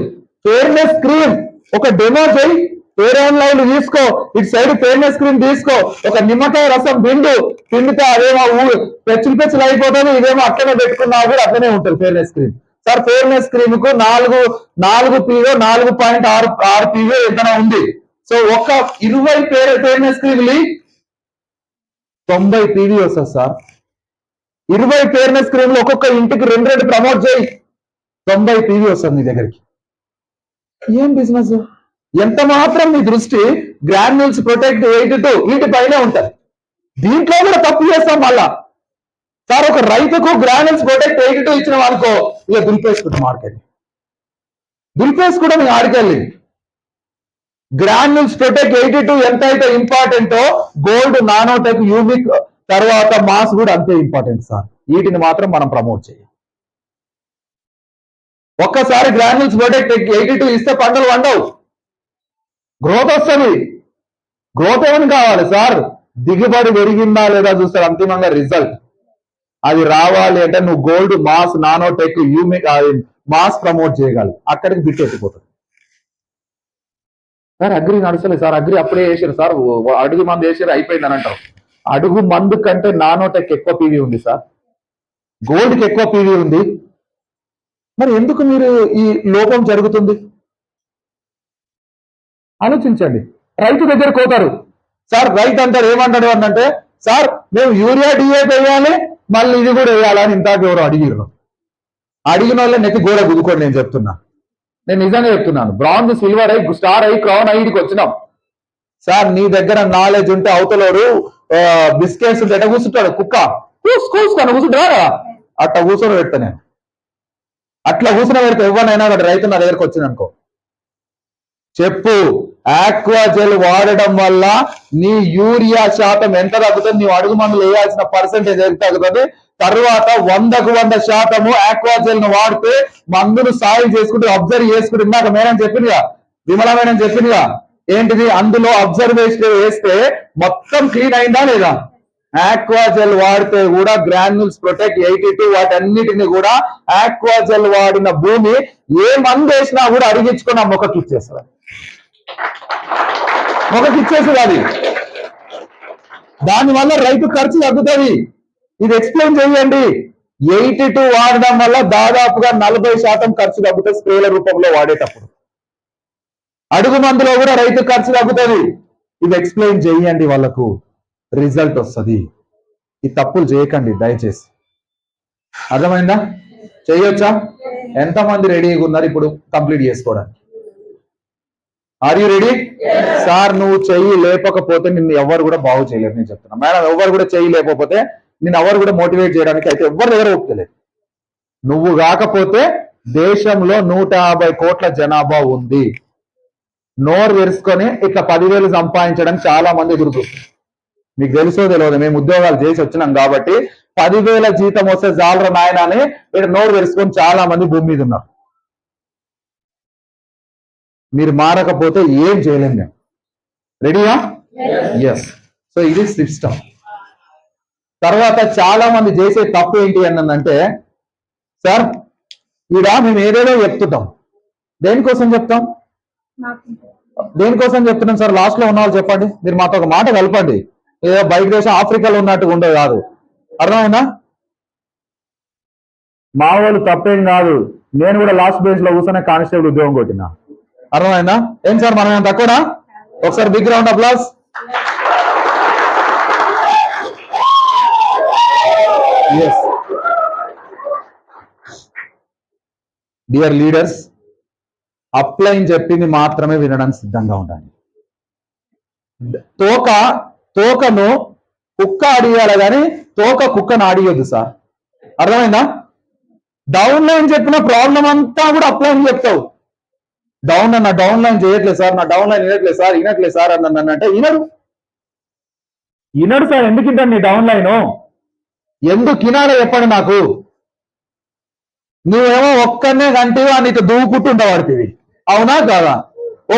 ఫెయిర్నెస్ క్రీమ్ ఒక డెమో చేయి, ఫెయిర్ అండ్ లవ్లీ తీసుకో, ఇటు సైడ్ ఫెయిర్నెస్ క్రీమ్ తీసుకో, ఒక నిమ్మకాయ రసం పిండితే అదేమో పెచ్చులు అయిపోతుంది, ఇదేమో అట్లనే పెట్టుకున్నా కూడా అట్లనే ఉంటుంది fairness cream. Sir fairness cream కు 4 పీవో 4.6 పీవో ఎంతనా ఉంది. సో ఒక 20 ఫెయిర్నెస్ క్రీమ్ 90 పీవీ వస్తుంది సార్. 20 ఫేర్నెస్ క్రీమ్లు ఒక్కొక్క ఇంటికి 2 ప్రమోట్ చేయి, 90 పీవీ వస్తుంది నీ దగ్గరికి. ఏం బిజినెస్? ఎంత మాత్రం మీ దృష్టి గ్రాన్యూల్స్ ప్రొటెక్ట్ 82 వీటిపైనే ఉంటుంది. దీంట్లో కూడా తప్పు చేస్తాం మళ్ళా. సార్ ఒక రైతుకు గ్రాన్యూల్స్ ప్రొటెక్ట్ 82 ఇచ్చిన వాళ్ళకో ఇక దులిపేసుకుంటాం మార్కెట్, దులిపేసుకుంటాం మీ ఆడికెళ్ళి. గ్రాన్యూల్స్ ప్రొటెక్ట్ 82 ఎంత అయితే ఇంపార్టెంటో గోల్డ్, నానోటెక్, యూమిక్ తర్వాత మాస్ కూడా అంతే ఇంపార్టెంట్ సార్. వీటిని మాత్రం మనం ప్రమోట్ చేయాలి. ఒక్కసారి గ్రాన్యూల్స్ ప్రొటెక్ట్ 82 ఇస్తే పంటలు వండవు, గ్రోత్ వస్తుంది. గ్రోత్ ఏమని కావాలి సార్? దిగుబడి పెరిగిందా లేదా చూస్తారు అంతిమంగా రిజల్ట్. అది రావాలి అంటే నువ్వు గోల్డ్, మాస్, నానోటెక్, యూమిక్ మాస్ ప్రమోట్ చేయగలవు. అక్కడికి బిట్ ఎత్తిపోతుంది సార్. అగ్రి నడచలేదు సార్, అగ్రి అప్పుడే వేసారు సార్, అడుగు మందు వేసారు అయిపోయింది అని అంటారు. అడుగు మందు కంటే నానోటెక్ ఎక్కువ పీవీ ఉంది సార్, గోల్డ్కి ఎక్కువ పీవీ ఉంది. మరి ఎందుకు మీరు ఈ లోపం జరుగుతుంది ఆలోచించండి. రైతు దగ్గరకు పోతారు సార్, రైతు అంటారు ఏమంటాడు అంటే సార్ మేము యూరియా డిఏపి వేయాలి మళ్ళీ ఇది కూడా వేయాలని ఇంతకు ఎవరు అడిగిర్రు. అడిగిన వాళ్ళే నెత్తి గోడ గుద్దుకోండి. నేను చెప్తున్నా, నేను నిజంగా చెప్తున్నాను. బ్రాంజ్, సిల్వర్ అయి, స్టార్ అయి, క్రౌన్ అయ్యికి వచ్చినాం సార్. నీ దగ్గర నాలెడ్జ్ ఉంటే అవతలోడు బిస్కెట్స్ ఎట కూర్చుంటాడు, కుక్క కూసుకొని కూర్చుంటారా అట్లా కూర్చొని పెడతా నేను. అట్లా కూర్చుని పెడితే ఎవరినైనా రైతు నా దగ్గరకు వచ్చింది అనుకో చెప్పు, ఆక్వా జెల్ వాడడం వల్ల నీ యూరియా శాతం ఎంత తగ్గుతుంది, నీవు అడుగు మందులు వేయాల్సిన పర్సెంటేజ్ ఎంత తగ్గుతుంది, తర్వాత 100కు 100% ఆక్వా జెల్ ను వాడితే మందును సాయిల్ చేసుకుంటూ అబ్జర్వ్ చేసుకుంటూ ఇందాక మేడం చెప్పిందిగా, విమల మేడం చెప్పిందిగా ఏంటిది, అందులో అబ్జర్వేషన్ వేస్తే మొత్తం క్లీన్ అయిందా లేదా? ఆక్వా జెల్ వాడితే కూడా గ్రాన్యూల్స్ ప్రొటెక్ట్ 82 వాటన్నిటిని కూడా ఆక్వా జెల్ వాడిన భూమి ఏ మందు వేసినా కూడా అరిగించుకొని ఆ మొక్కకి ఇచ్చేస్తుంది, మొక్కకి ఇచ్చేస్తుంది. అది దానివల్ల రైతు ఖర్చు తగ్గుతుంది. ఇది ఎక్స్ప్లెయిన్ చేయండి. 82 వాడడం వల్ల దాదాపుగా 40% ఖర్చు తగ్గుతుంది స్ప్రేల రూపంలో వాడేటప్పుడు. అడుగు మందులో కూడా రైతు ఖర్చు తగ్గుతుంది. ఇది ఎక్స్ప్లెయిన్ చేయండి, వాళ్ళకు రిజల్ట్ వస్తుంది. ఈ తప్పులు చేయకండి దయచేసి. అర్థమైందా? చేయొచ్చా? ఎంతమంది రెడీగా ఉన్నారు ఇప్పుడు కంప్లీట్ చేసుకోవడానికి? Are you ready? సార్ నువ్వు చెయ్యి లేపకపోతే నిన్ను ఎవరు కూడా బాగు చేయలేరు. నేను చెప్తున్నా మేడం, ఎవరు కూడా చెయ్యి లేకపోతే నిన్ను ఎవరు కూడా మోటివేట్ చేయడానికి అయితే ఎవరి దగ్గర ఒప్పుకోలేదు. నువ్వు కాకపోతే దేశంలో 150 కోట్ల జనాభా ఉంది. నోరు తెరుచుకొని ఇట్లా 10,000 సంపాదించడానికి చాలా మంది ఎదురుచూస్తారు. మీకు తెలుసో తెలియదు, మేము ఉద్యోగాలు చేసి వచ్చినాం కాబట్టి 10,000 జీతం వస్తే జాలర నాయన అని ఇక్కడ నోరు తెరుచుకొని చాలా మంది భూమి మీద ఉన్నారు. మీరు మారకపోతే ఏం చేయలేం మేము. రెడీయా? ఎస్. సో ఇది సిస్టమ్. తర్వాత చాలా మంది చేసే తప్పు ఏంటి అన్నదంటే సార్ ఈడ మేము ఏదేదో చెప్తుంటాం. దేనికోసం చెప్తాం? దేనికోసం చెప్తున్నాం సార్? లాస్ట్ లో ఉన్న వాళ్ళు చెప్పండి. మీరు మాతో ఒక మాట కలపండి. ఏదో బయట దేశం ఆఫ్రికాలో ఉన్నట్టుగా ఉండదు కాదు. అర్థమైనా? మా వాళ్ళు తప్పేం కాదు. నేను కూడా లాస్ట్ బేస్ లో కూర్చొని కానిస్టేబుల్ ఉద్యోగం కొట్టినా. అర్థమైనా? ఏం సార్ మనం ఏం తక్కువనా? ఒకసారి big round applause. Yes dear leaders, upline చెప్పింది మాత్రమే వినడానికి సిద్ధంగా ఉండాలి. తోకను కుక్క అడిగాలి కానీ కుక్కను అడిగొద్దు సార్. అర్థమైందా? డౌన్ లైన్ చెప్పిన ప్రాబ్లం అంతా కూడా అప్లైన్ చెప్తావు. డౌన్ లైన్ చేయట్లేదు సార్, నా డౌన్ లైన్ వినట్లేదు సార్ అంటే వినడు సార్. ఎందుకు వింటాను నీ డౌన్ లైన్? ఎందుకు వినాలో చెప్పండి నాకు. నువ్వేమో ఒక్కనే కంటివా నీకు దూకుంటుంటావు వాడికి. అవునా కాదా?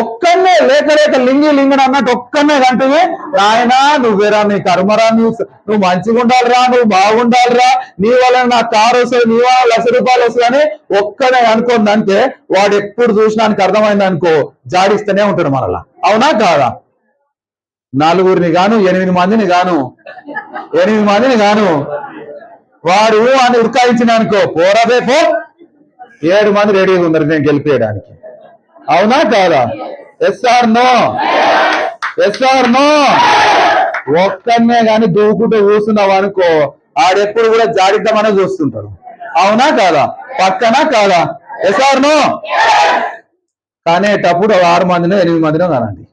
ఒక్కనే లేక లింగన అన్నట్టు ఒక్కనే కంటివి. ఆయన నువ్వేరా, నీ కర్మరా, నువ్వు మంచిగా ఉండాలిరా, నువ్వు బాగుండాలిరా, నీ వల్ల నా కారు వస్తుంది, నీ వల్ల ₹1,00,000 వస్తుంది అని ఒక్కనే అనుకుందంటే వాడు ఎప్పుడు చూసినానికి అర్థమైంది అనుకో జాడిస్తూనే ఉంటాడు మనలా. అవునా కాదా? 4 గాను 8 మందిని గాను వాడు అని ఉరికాయించిన అనుకో పోరాదే పో 7 మంది రెడీగా ఉన్నారు నేను గెలిపేయడానికి. అవునా కాదా? Yes or no? ఒక్కనే గాని దూకుంటూ కూర్చున్నావు అనుకో ఆడెప్పుడు కూడా జాడిద్దామనే చూస్తుంటాడు. అవునా కాదా? పక్కనా కాదా? ఎసార్నో కానేటప్పుడు 6 మందినో 8 మందినో కానండి.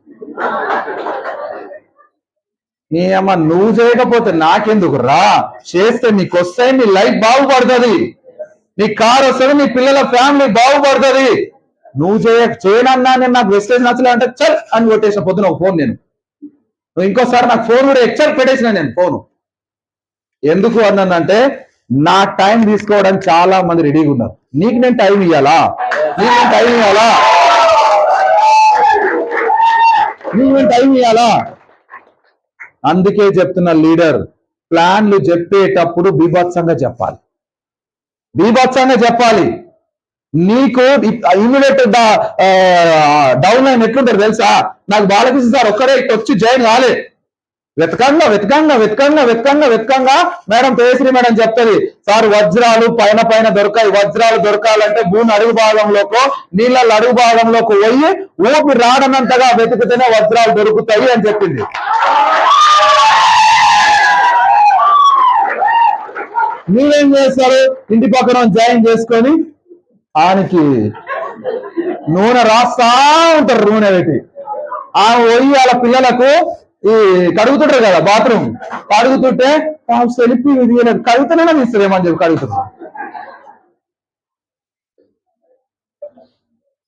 నీ అమ్మ నువ్వు చేయకపోతే నాకెందుకు రా, చేస్తే నీకు వస్తాయి, నీ లైఫ్ బాగుపడుతుంది, నీ కార్ వస్తుంది, నీ పిల్లల ఫ్యామిలీ బాగుపడుతుంది. నువ్వు చేయనన్నా నేను నాకు వెస్టేజ్ నచ్చలే అంటే చల్ అని కొట్టేసిన పొద్దున ఒక ఫోన్ నేను. నువ్వు ఇంకోసారి నాకు ఫోన్ కూడా ఎక్చర్ పెట్టేసిన నేను ఫోను. ఎందుకు అన్నానంటే నా టైం తీసుకోవడానికి చాలా మంది రెడీగా ఉన్నారు. నీకు నేను టైం ఇవ్వాలా? నీకు నేను టైం ఇవ్వాలా? నీకు నేను టైం ఇవ్వాలా? అందుకే చెప్తున్న లీడర్ ప్లాన్లు చెప్పేటప్పుడు బీభత్సంగా చెప్పాలి, బీభత్సంగా చెప్పాలి. నీకు ఇమీడియట్ డౌన్ లైన్ ఎట్లుంటారు తెలుసా? నాకు బాలకృష్ణ సార్ ఒక్కడే వచ్చి జాయిన్ కాలే, వెతకంగా వెతకంగా వెతకంగా వెతకంగా వెతకంగా మేడం తేజశ్రీ మేడం చెప్తుంది, సార్ వజ్రాలు పైన పైన దొరకాయి, వజ్రాలు దొరకాలంటే భూమి అడుగు భాగంలోకో నీళ్ళ అడుగు భాగంలోకి పోయి ఊపి రాడనంతగా వెతికితేనే వజ్రాలు దొరుకుతాయి అని చెప్పింది. మీరేం చేస్తారు? ఇంటి పక్కన జాయిన్ చేసుకొని ఆయనకి నూనె రాస్తా ఉంటారు, నూనె పెట్టి ఆ పోయి వాళ్ళ పిల్లలకు ఈ కడుగుతుంటారు కదా బాత్రూమ్, కడుగుతుంటే సెల్ఫీ తీయలేదు, కడుగుతూనే తీస్తారేమని చెప్పి కడుగుతున్నారు.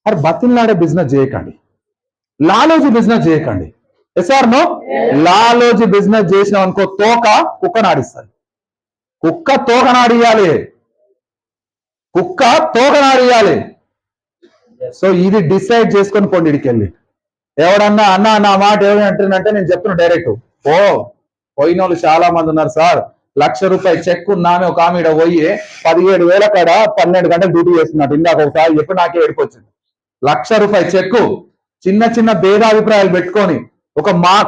అరే బతిలాడే బిజినెస్ చేయకండి, లాలోజీ బిజినెస్ చేయకండి. Yes or no? లాలోజీ బిజినెస్ చేసినాం అనుకో తోక కుక్కనాడిస్తారు, కుక్క తోకనాడియాలి, కుక్క తోకనాడియాలి. సో ఇది డిసైడ్ చేసుకొని పోండి. ఇడికి వెళ్ళి ఎవడన్నా అన్న నా మాట ఏమని అంటుందంటే నేను చెప్తున్నా డైరెక్ట్, పోయిన వాళ్ళు చాలా మంది ఉన్నారు సార్. ₹1,00,000 చెక్ ఉన్నామే ఒక ఆమె పోయి 17,000 కాడ 12 గంటలు డ్యూటీ చేస్తున్నట్టు. ఇందాక ఒకసారి ఎప్పుడు నాకే ఏడుకొచ్చింది. ₹1,00,000 చెక్, చిన్న చిన్న భేదాభిప్రాయాలు పెట్టుకొని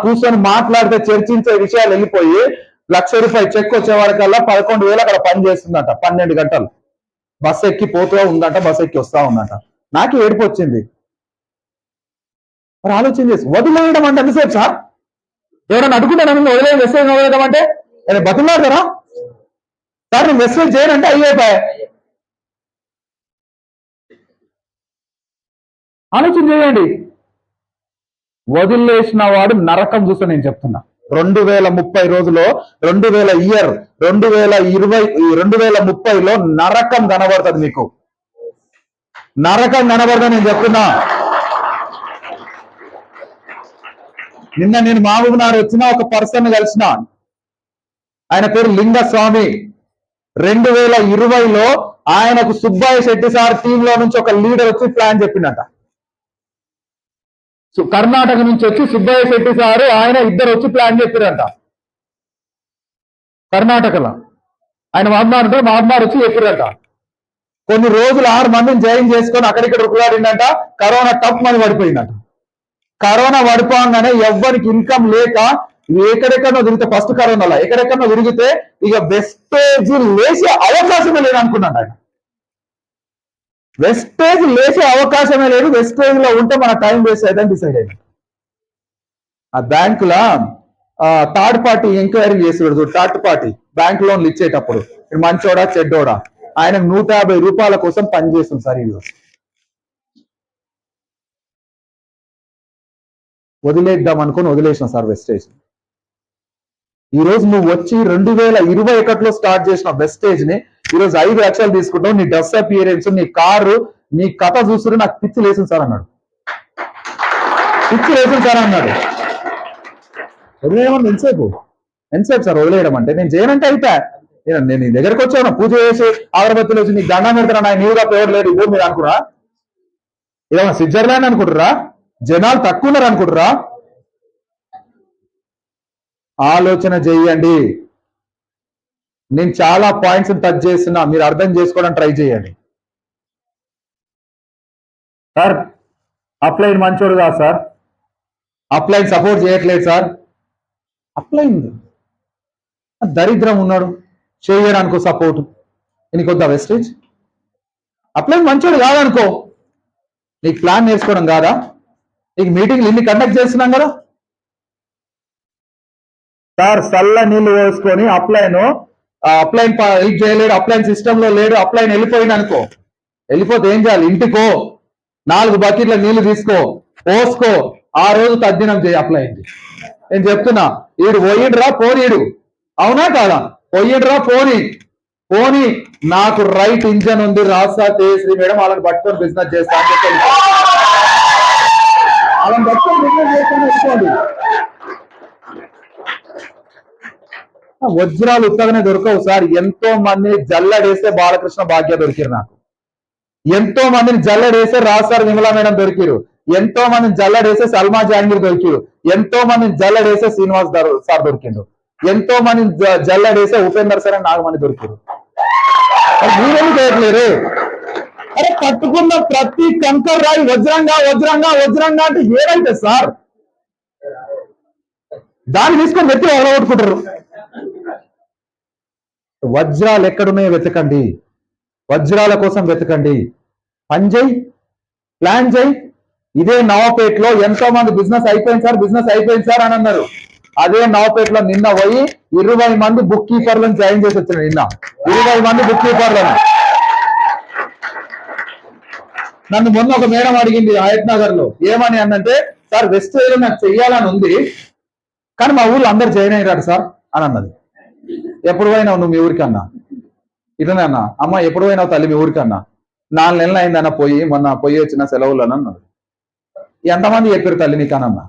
కూర్చొని మాట్లాడితే చర్చించే విషయాలు వెళ్ళిపోయి ₹1,00,000 చెక్ వచ్చే వరకల్లా 11,000 అక్కడ పని చేస్తుందట. 12 గంటలు బస్సు ఎక్కి పోతూ ఉందంట, బస్సు ఎక్కి వస్తా ఉందంట. నాకే ఏడుపు వచ్చింది. మరి ఆలోచన చేసి వదిలేయడం అంటే ఎంతసేపు సార్? ఎవరైనా అడుగుతాను వదిలేదు, మెసేజ్ వదిలేయడం అంటే నేను బతులాడతారా సార్? నేను మెసేజ్ చేయనంటే అయిపోయాయి. ఆలోచన చేయండి. వదిలేసిన వాడు నరకం చూస్తా నేను చెప్తున్నా. 2030 రోజులో 2030లో నరకం కనబడుతుంది మీకు, నరకం కనబడుతుంది నేను చెప్తున్నా. నిన్న నేను మహబూబ్నగర్ వచ్చిన ఒక పర్సన్ కలిసిన, ఆయన పేరు లింగస్వామి. 2020లో ఆయనకు సుబ్బయ్య శెట్టి సార్ టీంలో నుంచి ఒక లీడర్ వచ్చి ప్లాన్ చెప్పిండట. కర్ణాటక నుంచి వచ్చి సుబ్బయ్య శెట్టి సారు ఆయన ఇద్దరు వచ్చి ప్లాన్ చెప్పారంట కర్ణాటకలో. ఆయన మహబూబ్నగర్ వచ్చి చెప్పారంట. కొన్ని రోజులు 6 మందిని జాయిన్ చేసుకొని అక్కడిక్కడ రుకులాడిందంట. కరోనా టప్ మంది పడిపోయిందంట. కరోనా పడిపోగానే ఎవ్వరికి ఇన్కమ్ లేక ఎక్కడెక్కడో తిరిగితే, ఫస్ట్ కరోనాలో ఎక్కడెక్కడో తిరిగితే ఇక వెస్టేజ్ లేచే అవకాశమే లేదు అనుకున్నాడు ఆయన. వెస్టేజ్ లేచే అవకాశమే లేదు, వెస్టేజ్ లో ఉంటే మన టైం వేస్ట్ అవుతుందని డిసైడ్ అయ్యింది. ఆ బ్యాంకులో థర్డ్ పార్టీ ఎంక్వైరీ చేసేవాడు, థర్డ్ పార్టీ బ్యాంక్ లోన్లు ఇచ్చేటప్పుడు మంచోడా చెడ్డోడా, ఆయన ₹150 కోసం పనిచేస్తుంది సార్. ఇది వదిలేద్దాం అనుకుని వదిలేసిన సార్ వెస్టేజ్. ఈ రోజు నువ్వు వచ్చి 2021లో స్టార్ట్ చేసిన వెస్టేజ్ ని ఈరోజు 5 లక్షలు తీసుకుంటావు. నీ డ్రెస్ అపియరెన్స్, నీ కారు, నీ కథ చూస్తుంటే నాకు పిచ్చి లేసింది సార్ అన్నాడు. పిచ్చి లేసింది సార్ అన్నాడు. వదిలేయడం ఎంతసేపు సార్ వదిలేయడం అంటే? నేను చేయనంటే అయిపోయా. నేను నీ దగ్గరకు వచ్చాను, పూజ చేసి అగరబత్తులు వచ్చి నీకు దండం పెడతాను, నా నీవు తప్ప ఎవరు లేరు ఇవ్వు మీరు అనుకురా? ఏమన్నా స్విట్జర్లాండ్ అనుకుంటురా? జనాలు తక్కువ ఉన్నారు అనుకుంటురా? ఆలోచన చేయండి. నేను చాలా పాయింట్స్ టచ్ చేస్తున్నా, మీరు అర్థం చేసుకోవడానికి ట్రై చేయండి. సార్ అప్లైన్ మంచోడు కాదు సార్, అప్లైన్ సపోర్ట్ చేయట్లేదు సార్. అప్లైన్ దరిద్రం ఉన్నాడు, చేయడానికో సపోర్ట్. నీకు వద్దా వెస్టేజ్? అప్లైన్ మంచోడు కాదనుకో, నీకు ప్లాన్ నేర్చుకోవడం కాదా? నీకు మీటింగ్లు ఇన్ని కండక్ట్ చేస్తున్నాం కదా, సార్ చల్ల నీళ్లు పోసుకొని అప్లైన్ హెల్ప్ చేయలేడు, అప్లైన్ సిస్టమ్ లో లేడు, అప్లైన్ వెళ్ళిపోయింది అనుకో, వెళ్ళిపోతే ఏం చేయాలి? ఇంటికో 4 బకెట్ల నీళ్లు తీసుకో, పోసుకో, ఆ రోజు తద్దినం చేయి అప్లైన్. నేను చెప్తున్నా, ఈడు పోయిండ్రా పోనీడు, అవునా కాదా? పోయిండ్రా పోని నాకు రైట్ ఇంజన్ ఉంది, రాస్తా తేశ్రీ మేడం వాళ్ళని పట్టుకొని బిజినెస్ చేస్తా అని చెప్పి వాళ్ళని పట్టుకొని బిజినెస్ చేస్తాను అనుకోండి. వజ్రాలు ఉత్తగానే దొరకవు సార్. ఎంతో మంది జల్లడేస్తే బాలకృష్ణ భాగ్య దొరికిరు నాకు, ఎంతో మందిని జల్లడేస్తే రాజార్ విమలా మేడం దొరికిరు, ఎంతో మందిని జల్లడేస్తే సల్మా జహాంగీర్ దొరికిరు, ఎంతో మందిని జల్లడేస్తే శ్రీనివాస్ సార్ దొరికిండు, ఎంతో మందిని జల్లడేస్తే ఉపేందర్ సార్ అని 4 మంది దొరికిరు. మీరేమి చేయట్లేరు? అరే పట్టుకున్న ప్రతి కంకర్ రాయి వజ్రంగా వజ్రంగా వజ్రంగా అంటే ఏదైతే సార్ దాన్ని తీసుకొని వ్యక్తులు ఎగరగొట్టుకుంటారు. వజ్రాలు ఎక్కడున్నాయో వెతకండి, వజ్రాల కోసం వెతకండి, పని చేయి, ప్లాన్ చేయి. ఇదే నవాపేటలో ఎంతో మంది బిజినెస్ అయిపోయింది సార్ అని అన్నారు. అదే నవాపేటలో నిన్న పోయి 20 మంది బుక్ కీపర్లను జాయిన్ చేసి వచ్చారు. నిన్న 20 మంది బుక్ కీపర్లను. నన్ను మొన్న ఒక మేడం అడిగింది హయత్ నగర్ లో, ఏమని అన్నంటే, సార్ వెస్ట్ ఏరియా నాకు చెయ్యాలని ఉంది కానీ మా ఊళ్ళో అందరు జాయిన్ అయ్యారు సార్ అని అన్నది. ఎప్పుడు పోయినావు నువ్వు మీ ఊరికన్నా? ఇట్లనే అన్నా. అమ్మ ఎప్పుడు పోయినావు తల్లి మీ ఊరికన్నా? 4 నెలలు అయిందన్న మొన్న పోయి వచ్చిన సెలవులను అన్నది. ఎంతమంది చెప్పారు తల్లి నీకనన్నా?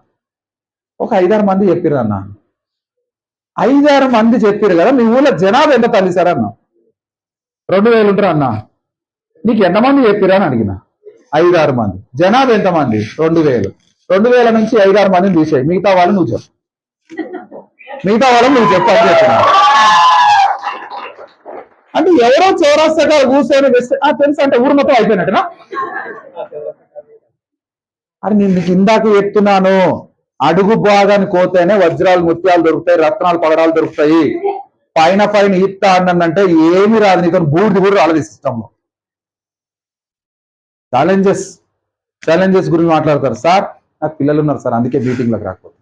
ఒక 5-6 మంది చెప్పారు అన్న. 5-6 మంది చెప్పారు కదా, మీ ఊళ్ళో జనాభా ఎంత తల్లి సార్ అన్న? 2000 ఉంటారు అన్న. నీకు ఎంతమంది చెప్పారు అని అడిగిన. 5-6 మంది. జనాభా ఎంతమంది? 2000. 2000 నుంచి 5-6 మందిని తీసేయి, మిగతా వాళ్ళు నువ్వు చెప్పు అని చెప్పిన. అంటే ఎవరో చౌరస్తగా కూర్చొని తెలుసు అంటే ఊరు మొత్తం అయిపోయినట్టునా? అని నేను నీకు ఇందాక చెప్తున్నాను, అడుగు భాగాన్ని కోతేనే వజ్రాలు ముత్యాలు దొరుకుతాయి, రత్నాలు పగడాలు దొరుకుతాయి. పైన ఈత్తా అన్నంటే ఏమి రాదు, నీకు బూడిది కూడా రాలేదు సిస్టమ్ లో. ఛాలెంజెస్ గురించి మాట్లాడతారు. సార్ నాకు పిల్లలు ఉన్నారు సార్, అందుకే మీటింగ్లకు రాకపోతే.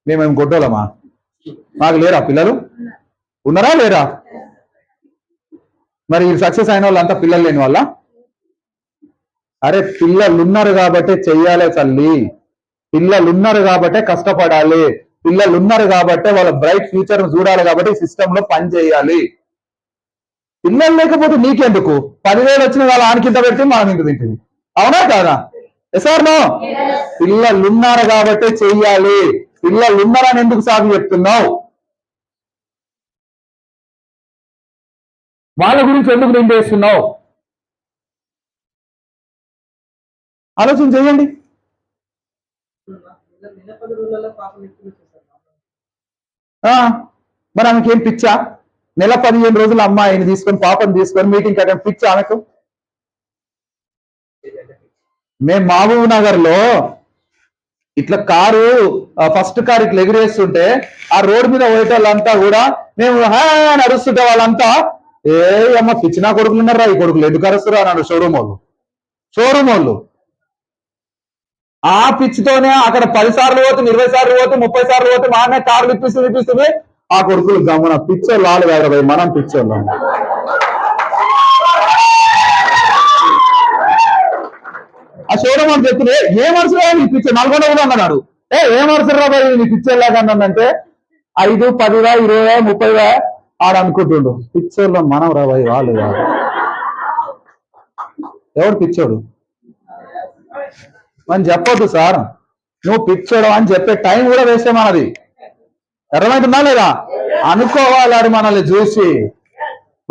మేమేం గొడ్డోలమా? మాకు లేరా పిల్లలు? ఉన్నారా లేరా? మరి సక్సెస్ అయిన వాళ్ళంతా పిల్లలు లేని వాళ్ళ? అరే పిల్లలు ఉన్నారు కాబట్టే చెయ్యాలి తల్లి, పిల్లలు ఉన్నారు కాబట్టే కష్టపడాలి, పిల్లలు ఉన్నారు కాబట్టే వాళ్ళ బ్రైట్ ఫ్యూచర్ చూడాలి, కాబట్టి సిస్టమ్ లో పని చేయాలి. పిల్లలు లేకపోతే నీకెందుకు? 10,000 వచ్చిన వాళ్ళు ఆనకింత పెడితే మనం ఇంత తింటుంది, అవునా కాదా? సార్ నో, పిల్లలు ఉన్నారు కాబట్టే చెయ్యాలి. పిల్లలు ఉన్నారని ఎందుకు సాగు చెప్తున్నావు? వాళ్ళ గురించి ఎందుకు నిందేస్తున్నావు? ఆలోచన చేయండి. మరి ఆమెకి ఏం పిచ్చా? నెల 15 రోజులు అమ్మాయిని తీసుకొని పాపని తీసుకొని మీటింగ్ కట్టడం పిచ్చా ఆమెకు? మేము మహబూబ్ నగర్ లో ఇట్లా ఫస్ట్ కారు ఇట్లా ఎగిరేస్తుంటే ఆ రోడ్డు మీద పోయేటోళ్ళంతా కూడా మేము నడుస్తుంటే వాళ్ళంతా ఏ అమ్మ పిచ్చినా కొడుకులు ఉన్నారా, ఈ కొడుకులు ఎందుకు అరుస్తున్నారు అన్నాడు షోరూమ్ వాళ్ళు. ఆ పిచ్చితోనే అక్కడ 10 సార్లు పోతే, 20 సార్లు పోతే, 30 సార్లు పోతే మానే కార్లు ఇప్పిస్తుంది. ఆ కొడుకులు గమ్మున పిచ్చోళ్ళు వాళ్ళు కాదు, మనం పిచ్చోళ్ళం. ఆ షోరూమ్ అని చెప్తే ఏ మనసులో నీ పిచ్చర్ 400 అన్నాడు. ఏ మనసు రా నీ పిచ్చర్లాగా అన్నంటే 5, 10, 20, 30 ఆడ అనుకుంటుండు. పిచ్చోళ్ళు మనం రా వాళ్ళు కాదు. ఎవడు పిచ్చోడు అని చెప్పొద్దు సార్. నువ్వు పిచ్చోడు అని చెప్పే టైం కూడా వేస్తే మనది. అర్థమవుతుందా లేదా? అనుకోవాలాడు మనల్ని చూసి,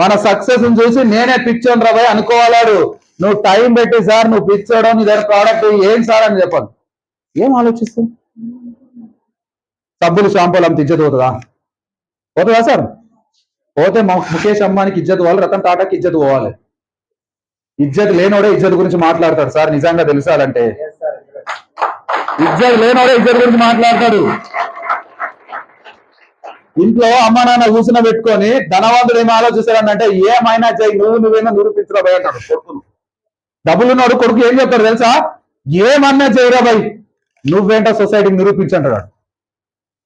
మన సక్సెస్ చూసి నేనే పిచ్చోడు రా భయ్ అనుకోవాలాడు. నువ్వు టైం పెట్టి సార్ నువ్వు పిచ్చోడు, నీ దగ్గర ప్రోడక్ట్ ఏం సార్ అని చెప్పాను. ఏం ఆలోచిస్తావు? సబ్బులు షాంపూలు అంత ఇజ్జత్ పోతుందా సార్? పోతే ముఖేష్ అంబానీకి ఇజ్జత్ పోవాలి, రతన్ టాటాకి ఇజ్జత్ పోవాలి. ఇజ్జత్ లేనోడే ఇజ్జత్ గురించి మాట్లాడతాడు సార్. నిజంగా తెలుసాలంటే ఇజ్జత్ లేనోడే ఇజ్జత్ గురించి మాట్లాడతాడు. ఇంట్లో అమ్మ నాన్న కూర్చుని పెట్టుకొని ధనవంతుడు ఏమి ఆలోచిస్తాడనంటే ఏమైనా చెయ్యి, నువ్వేమో నిరూపించరా అంటాడు. కొడుకును డబ్బులున్నాడు కొడుకు ఏం చెప్తాడు తెలుసా? ఏమన్నా చేయరా భయ్, నువ్వేంటో సొసైటీకి నిరూపించంటాడు.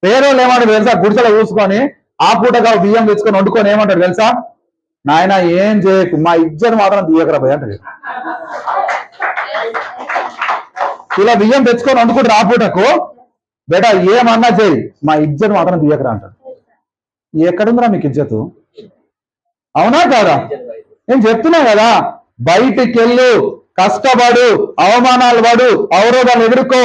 పేరోళ్ళు ఏమంటారు తెలుసా? గుడిసెలో చూసుకొని ఆ పూటగా బియ్యం తెచ్చుకొని వండుకొని ఏమంటారు తెలుసా? నాయన ఏం చేయకు, మా ఇజ్జత్ మాత్రం తీయకరా పోయి అంటారు. ఇలా బియ్యం తెచ్చుకొని వండుకుంటారు ఆ పూటకు, బేటా ఏమన్నా చేయి, మా ఇజ్జత్ మాత్రం తీయకరా అంటారు. ఎక్కడుందిరా మీకు ఇజ్జతు? అవునా కాదా? నేను చెప్తున్నా కదా, బయటికి వెళ్ళు, కష్టపడు, అవమానాలు పడు, అవరోధాలు ఎదుర్కో,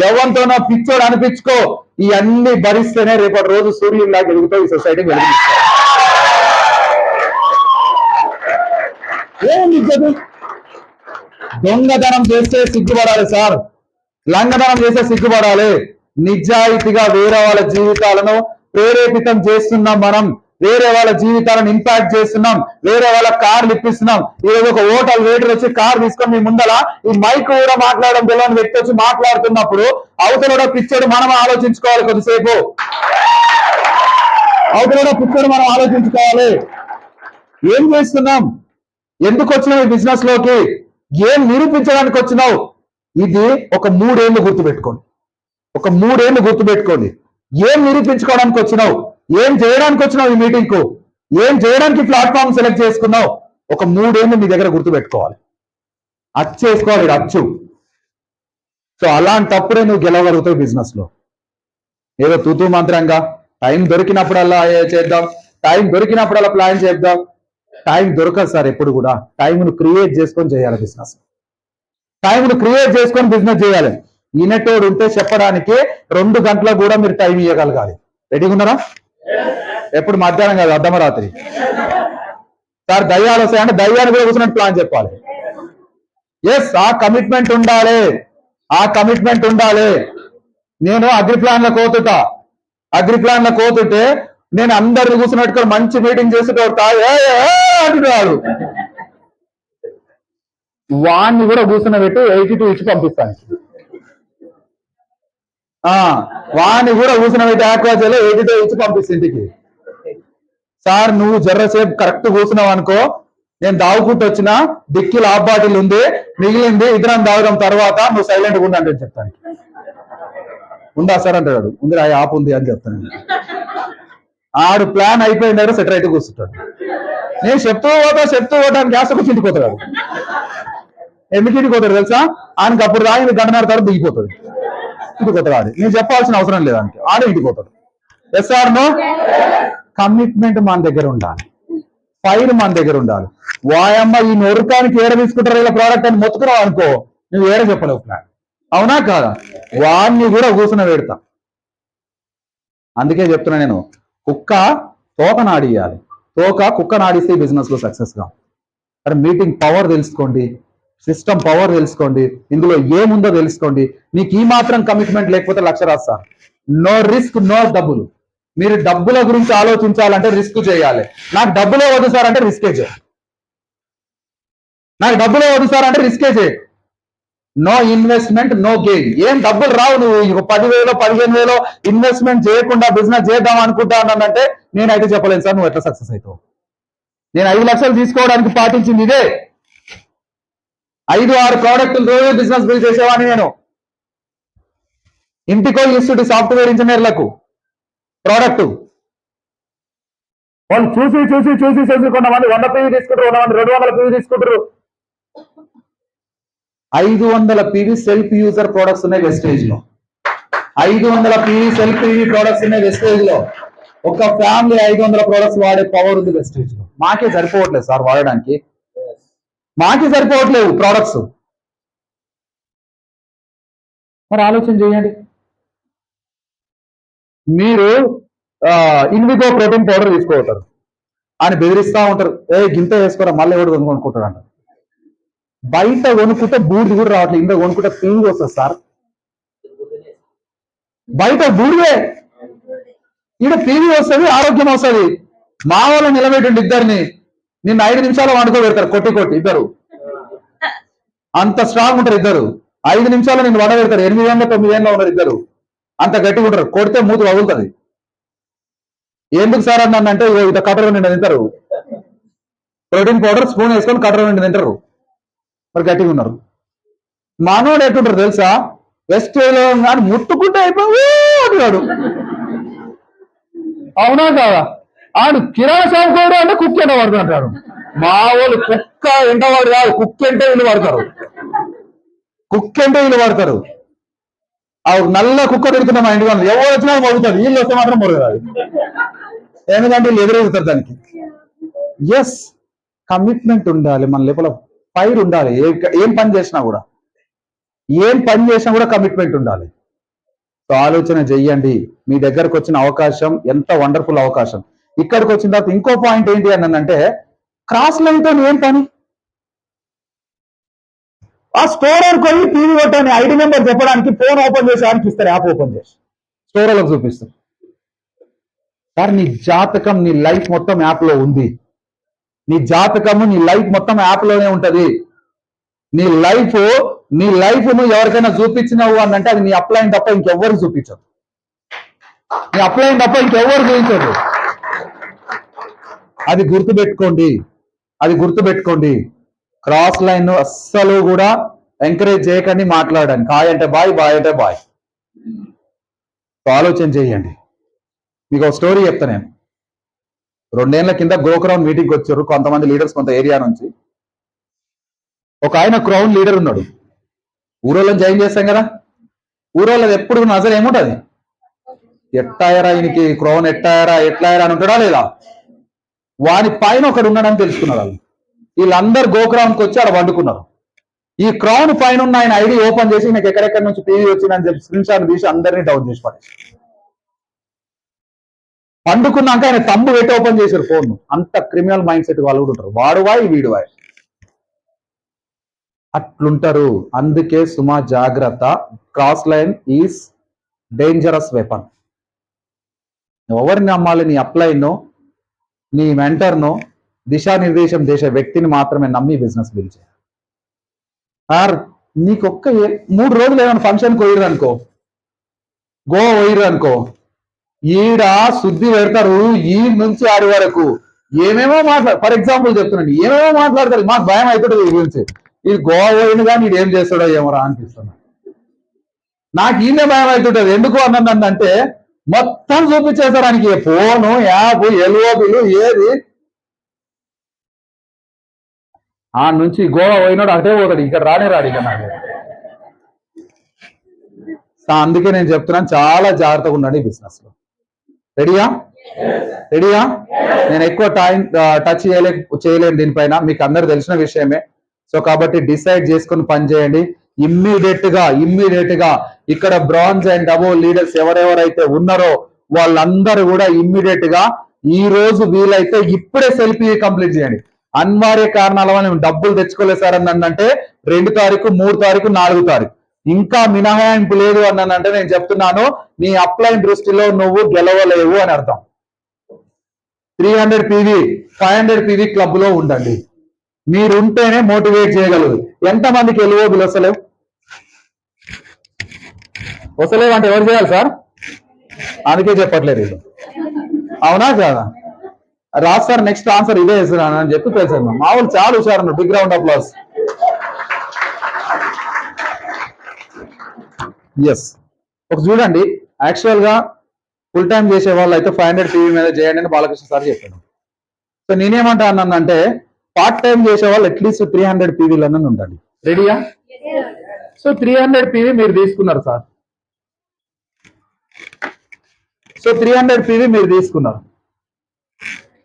ఎవరితోనో పిచ్చోడు అనిపించుకో, ఇవన్నీ భరిస్తేనే రేపటి రోజు సూర్యులాగా ఎదుగుతావు, ఈ సొసైటీకి వెలిగిస్తావు. ఏం ఇజ్జతు? దొంగతనం చేస్తే సిగ్గుపడాలి సార్, లంగతనం చేస్తే సిగ్గుపడాలి. నిజాయితీగా వేరే వాళ్ళ జీవితాలను ప్రేరేపితం చేస్తున్నాం, మనం వేరే వాళ్ళ జీవితాలను ఇంపాక్ట్ చేస్తున్నాం, వేరే వాళ్ళ కార్లు ఇప్పిస్తున్నాం. ఈరోజు ఒక హోటల్ వెయిటర్ వచ్చి కార్ తీసుకొని మీ ముందల ఈ మైక్ కూడా మాట్లాడడం తెలియని వ్యక్తి వచ్చి మాట్లాడుతున్నప్పుడు అవతల పిచ్చోడు మనం ఆలోచించుకోవాలి. కొద్దిసేపు అవతల పిచ్చోడు మనం ఆలోచించుకోవాలి. ఏం చేస్తున్నాం? ఎందుకు వచ్చినావు ఈ బిజినెస్ లోకి? ఏం నిరూపించడానికి వచ్చినావు? ఇది ఒక 3 ఏళ్ళు గుర్తుపెట్టుకోండి, ఒక 3 ఏళ్ళు గుర్తుపెట్టుకోండి. ఏం నిరూపించుకోవడానికి వచ్చినావు? ఏం చేయడానికి వచ్చినావు ఈ మీటింగ్ కు? ఏం చేయడానికి ప్లాట్ఫామ్ సెలెక్ట్ చేసుకున్నావు? ఒక 3 ఏళ్ళు మీ దగ్గర గుర్తుపెట్టుకోవాలి, అచ్చేసుకోవాలి, అచ్చు. సో అలాంటప్పుడే నువ్వు గెలవగలుగుతావు బిజినెస్ లో. ఏదో తూతూ మంత్రంగా టైం దొరికినప్పుడల్లా చేద్దాం, టైం దొరికినప్పుడల్లా ప్లాన్ చేద్దాం. టైం దొరకదు సార్ ఎప్పుడు కూడా. టైంను క్రియేట్ చేసుకొని చేయాలి బిజినెస్, టైంను క్రియేట్ చేసుకొని బిజినెస్ చేయాలి. ఈనెటోడు ఉంటే చెప్పడానికి 2 గంటలకు కూడా మీరు టైం ఇవ్వగలగాలి. రెడీగా ఉన్నారా? ఎప్పుడు మధ్యాహ్నం కాదు, అర్ధమరాత్రి. సార్ దయ్యాలు వస్తాయంటే దయ్యాన్ని కూడా కూర్చున్నట్టు ప్లాన్ చెప్పాలి. ఎస్, ఆ కమిట్మెంట్ ఉండాలి, ఆ కమిట్మెంట్ ఉండాలి. నేను అగ్రి ప్లాన్ లో కోతుంటే నేను అందరిని కూర్చున్నట్టుగా మంచి మీటింగ్ చేసేటోడు అంటున్నాడు, వాడిని కూడా కూర్చున్న పెట్టి 82 ఇచ్చి పంపిస్తాను. వాడిని కూడా కూర్చున్న పెట్టి ఆక్వాజలో 82 ఇచ్చి పంపిస్తే ఇంటికి. సార్ నువ్వు జర్రసేపు కరెక్ట్ కూర్చున్నావు అనుకో, నేను దావుకుంటూ వచ్చిన డిక్కీలో హాఫ్ బాటిల్ ఉంది, మిగిలింది ఇద్దరం దావడం తర్వాత నువ్వు సైలెంట్గా ఉండి అంటే చెప్తాను. ఉందా సార్ అంటాడు, ఉంది ఆప్ ఉంది అని చెప్తాను. ఆడు ప్లాన్ అయిపోయిన దగ్గర సెటర్ అయితే కూర్చుంటాడు. నేను చెప్తూ పోతాను గ్యాస్ వచ్చి ఇంటికి పోతాడు. ఎందుకు ఇంటికి పోతాడు తెలుసా? ఆయనకి అప్పుడు రాయింది 1.5 గంట తర్వాత దిగిపోతాడు, ఇంటికి పోతాడు. ఆడు నేను చెప్పాల్సిన అవసరం లేదు, ఆయనకి ఆడే ఇంటికి పోతాడు. Yes or no? కమిట్మెంట్ మన దగ్గర ఉండాలి, ఫైర్ మన దగ్గర ఉండాలి. వాయమ్మ ఈ నొరకానికి ఏడ తీసుకుంటారు ఇలా ప్రోడక్ట్ అని మొత్తుకున్నావు అనుకో, నువ్వు ఏడ చెప్పలేవు ప్లాన్. అవునా కాదా? వాడిని కూడా కూర్చుని పెడతా. అందుకే చెప్తున్నా నేను, కుక్క తోక నాడియాలి, తోక కుక్క నాడిస్తే బిజినెస్ లో సక్సెస్ గా. అరే మీటింగ్ పవర్ తెలుసుకోండి, సిస్టమ్ పవర్ తెలుసుకోండి, ఇందులో ఏముందో తెలుసుకోండి. నీకు ఈ మాత్రం కమిట్మెంట్ లేకపోతే లక్ష రాదు సార్. నో రిస్క్ నో డబ్బులు. మీరు డబ్బుల గురించి ఆలోచించాలంటే రిస్క్ చేయాలి. నాకు డబ్బులే వద్దు సార్ అంటే రిస్కే చేయ, నాకు డబ్బులే వద్దు సార్ అంటే రిస్కే చేయ. No investment no gain. ఏం డబ్బులు రావు. నువ్వు 10,000 15,000 ఇన్వెస్ట్మెంట్ చేయకుండా బిజినెస్ చేద్దాం అనుకుంటా అన్నానంటే నేనైతే చెప్పలేను సార్ నువ్వు ఎట్లా సక్సెస్ అవుతావు. నేను 5 లక్షలు తీసుకోవడానికి పాటించింది ఇదే. 5-6 ప్రోడక్టులు రోజు బిజినెస్ బిల్డ్ చేసేవాడిని నేను. ఇంటికో ఇన్స్టిట్యూట్ సాఫ్ట్వేర్ ఇంజనీర్లకు ప్రోడక్ట్ వాళ్ళు చూసి కొంతమంది 100 PV తీసుకుంటారు, కొంతమంది 200 PV తీసుకుంటారు. 500 PV సెల్ఫ్ యూజర్ ప్రొడక్ట్స్ ఉన్నాయి వెస్టేజ్ లో. 500 PV సెల్ఫ్ PV ప్రొడక్ట్స్ ఉన్నాయి వెస్టేజ్ లో. ఒక ఫ్యామిలీ 500 ప్రొడక్ట్స్ వాడే పవర్ ఉంది వెస్టేజ్ లో. మాకే సరిపోవట్లేదు సార్ వాడడానికి, మాకే సరిపోవట్లేవు ప్రొడక్ట్స్. మరి ఆలోచన చేయండి. మీరు ఇన్విగో ప్రోటీన్ పౌడర్ తీసుకోవటారు అని బెదిరిస్తా ఉంటారు, గింత వేసుకోరా మళ్ళీ ఎవడు కొనుక్కుంటారు అంటారు. బయట కొనుక్కుంటే బూడిది కూడా రావట్లేదు, ఇంత కొనుక్కుంటే పీవి వస్తుంది సార్. బయట బూడిదే, ఇక్కడ పీవి వస్తుంది, ఆరోగ్యం వస్తుంది. మా వాళ్ళు నిలబెట్టండి ఇద్దరిని, నిన్ను 5 నిమిషాలు వండుకోబెడతారు కొట్టి ఇద్దరు. అంత స్ట్రాంగ్ ఉంటారు ఇద్దరు. 5 నిమిషాలు నేను వండబెడతారు. 8 ఏళ్ళ 9 ఏళ్ళ ఉన్నారు ఇద్దరు, అంత గట్టిగా ఉంటారు. కొడితే మూతి వదులుతుంది. ఎందుకు సార్ అన్నంటే ఇక కట్టర నిండి తింటారు, ప్రోటీన్ పౌడర్ స్పూన్ వేసుకొని కట్టర నిండి తింటారు, మరి గట్టిగా ఉన్నారు. మనోడు ఎట్టుంటారు తెలుసా? వెస్ట్ కానీ ముట్టుకుంటే అయిపోయాడు, అవునా కాదా? ఆడు కిరాణా షాప్ కూడా అంటే కుక్క ఎంట పడుతుంది అంటాడు. మా వాళ్ళు కుక్క ఎంటవాడు కాదు, కుక్క అంటే వీళ్ళు పడతారు. కుక్క అంటే వీళ్ళు పడతారు. ఆ నల్ల కుక్క తిడుతున్నా మా ఇంటి వాళ్ళు ఎవరు వచ్చినా మరుగుతుంది, వీళ్ళు వస్తే మాత్రం మరగదు. ఎందుకంటే వీళ్ళు ఎదురెగుతారు దానికి. ఎస్, కమిట్మెంట్ ఉండాలి మన లోపల, ఫైర్ ఉండాలి. ఏం పని చేసినా కూడా, కమిట్మెంట్ ఉండాలి. సో ఆలోచన చెయ్యండి. మీ దగ్గరకు వచ్చిన అవకాశం ఎంత వండర్ఫుల్ అవకాశం. ఇక్కడికి వచ్చిన తర్వాత ఇంకో పాయింట్ ఏంటి అని అంటే, క్రాస్ లైన్ తో ఏం పని? ఆ స్టోర్ కొని టీవీ కొట్టని ఐడి నెంబర్ చెప్పడానికి ఫోన్ ఓపెన్ చేసేవానికి ఇస్తారు, యాప్ ఓపెన్ చేసి స్టోర్లకు చూపిస్తారు. సార్ నీ జాతకం, నీ లైఫ్ మొత్తం యాప్ లో ఉంది. నీ జాతకము, నీ లైఫ్ మొత్తం యాప్ లోనే ఉంటది. నీ లైఫ్ ను ఎవరికైనా చూపించినావు అని అంటే అది నీ అప్లైన్ తప్ప ఇంకెవ్వరు చూపించదు. నీ అప్లైన్ తప్ప ఇంకెవ్వరు చూపించదు. అది గుర్తుపెట్టుకోండి. క్రాస్ లైన్ అస్సలు కూడా ఎంకరేజ్ చేయకండి మాట్లాడండి. హాయ్ అంటే బాయ్, బాయ్ అంటే బాయ్. ఆలోచన చేయండి. మీకు ఒక స్టోరీ చెప్తా నేను. 2 ఏళ్ల కింద గోక్రౌన్ మీటింగ్కి వచ్చారు కొంతమంది లీడర్స్, కొంత ఏరియా నుంచి. ఒక ఆయన క్రౌన్ లీడర్ ఉన్నాడు. ఊరోళ్ళని జాయిన్ చేస్తాం కదా, ఊరోళ్ళది ఎప్పుడు నజర్ ఏముంటది, ఎట్టాయరా ఈయనకి క్రౌన్ ఎట్టాయరా అని ఉంటాడా లేదా? వాని పైన ఒకడు ఉన్నాడని తెలుసుకున్నారు వాళ్ళు. వీళ్ళందరూ గోక్రౌన్కి వచ్చి అక్కడ వండుకున్నారు. ఈ క్రౌన్ పైన ఉన్న ఆయన ఐడి ఓపెన్ చేసి నాకు ఎక్కడెక్కడి నుంచి టీవీ వచ్చిందని చెప్పి స్క్రీన్ షాట్ తీసి అందరినీ డౌన్ చేసి పడేసి పండుకున్నాక ఆయన తమ్ము పెట్టి ఓపెన్ చేశారు ఫోన్. అంత క్రిమినల్ మైండ్ సెట్ వాళ్ళు కూడా ఉంటారు. వాడు వాయి వీడు వాయి అట్లుంటారు. అందుకే సుమా జాగ్రత్త. Cross line is dangerous weapon. ఎవరిని నమ్మాలి? నీ అప్లైన్, నీ మెంటర్ను, దిశానిర్దేశం చేసే వ్యక్తిని మాత్రమే నమ్మి బిజినెస్ బిల్డ్ చేయాలి. నీకు 3 రోజులు ఏమైనా ఫంక్షన్కి పోయిర్రు అనుకో, గోవా పోయిర్రు అనుకో, ఈడ శుద్ధి పెడతారు. ఈ నుంచి ఆడి వరకు ఏమేమో ఫర్ ఎగ్జాంపుల్ చెప్తున్నాను, ఏమేమో మాట్లాడతారు. మాకు భయం అవుతుంది ఈ గురించి. ఇది గోవా పోయింది కానీ ఇది ఏం చేస్తాడో ఏమరా అనిపిస్తున్నా. నాకు ఈయనే భయం అవుతుంటది. ఎందుకు అన్నదంటే మొత్తం చూపించేసారానికి ఫోను, యాప్, ఎల్ఓబిలు ఏది. ఆ నుంచి గోవా పోయినాడు అటే పోతాడు, ఇక్కడ రాడు ఇక నాకు. అందుకే నేను చెప్తున్నాను, చాలా జాగ్రత్తగా ఉండండి బిజినెస్ లో. రెడీయా? నేను ఎక్కువ టైం టచ్ చేయలేను దీనిపైన, మీకు అందరు తెలిసిన విషయమే. సో కాబట్టి డిసైడ్ చేసుకుని పని చేయండి. ఇమ్మీడియట్ గా ఇక్కడ బ్రాంజ్ అండ్ అబోవ్ లీడర్స్ ఎవరెవరైతే ఉన్నారో వాళ్ళందరూ కూడా ఇమ్మీడియట్ గా ఈ రోజు వీలైతే ఇప్పుడే సెల్ఫీ కంప్లీట్ చేయండి. అనివార్య కారణాల వల్ల మేము డబ్బులు తెచ్చుకోలేదు సార్ అంటే 2 తారీఖు, 3 తారీఖు, 4 తారీఖు ఇంకా మినహాయింపు లేదు అన్నానంటే నేను చెప్తున్నాను, నీ అప్లైన్ దృష్టిలో నువ్వు గెలవలేవు అని అర్థం. 300 పీవీ 500 పీవీ క్లబ్ లో ఉండండి. మీరుంటేనే మోటివేట్ చేయగలరు. ఎంతమందికి ఎల్ఓబిలు వస్తలేవు అంటే ఎవరు చేయాలి సార్? అందుకే చెప్పట్లేదు వీళ్ళు. అవునా కాదా? రాజ్ సార్ నెక్స్ట్ ఆన్సర్ ఇదే ఇస్తున్నాను అని చెప్పి తెలిసాను. మా వాళ్ళు చాలా హుషారు. Big round of applause. Yes, ఒక చూడండి, యాక్చువల్ గా ఫుల్ టైం చేసే వాళ్ళు అయితే 500 పీవీ మీద చేయండి అని బాలకృష్ణ సార్ చెప్పాను. సో నేనేమంటా అన్నానంటే పార్ట్ టైం చేసే వాళ్ళు అట్లీస్ట్ 300 పీవీలన్నీ ఉండాలి. రెడీయా? సో 300 పీవీ మీరు తీసుకున్నారు సార్. సో 300 పీవీ మీరు తీసుకున్నారు.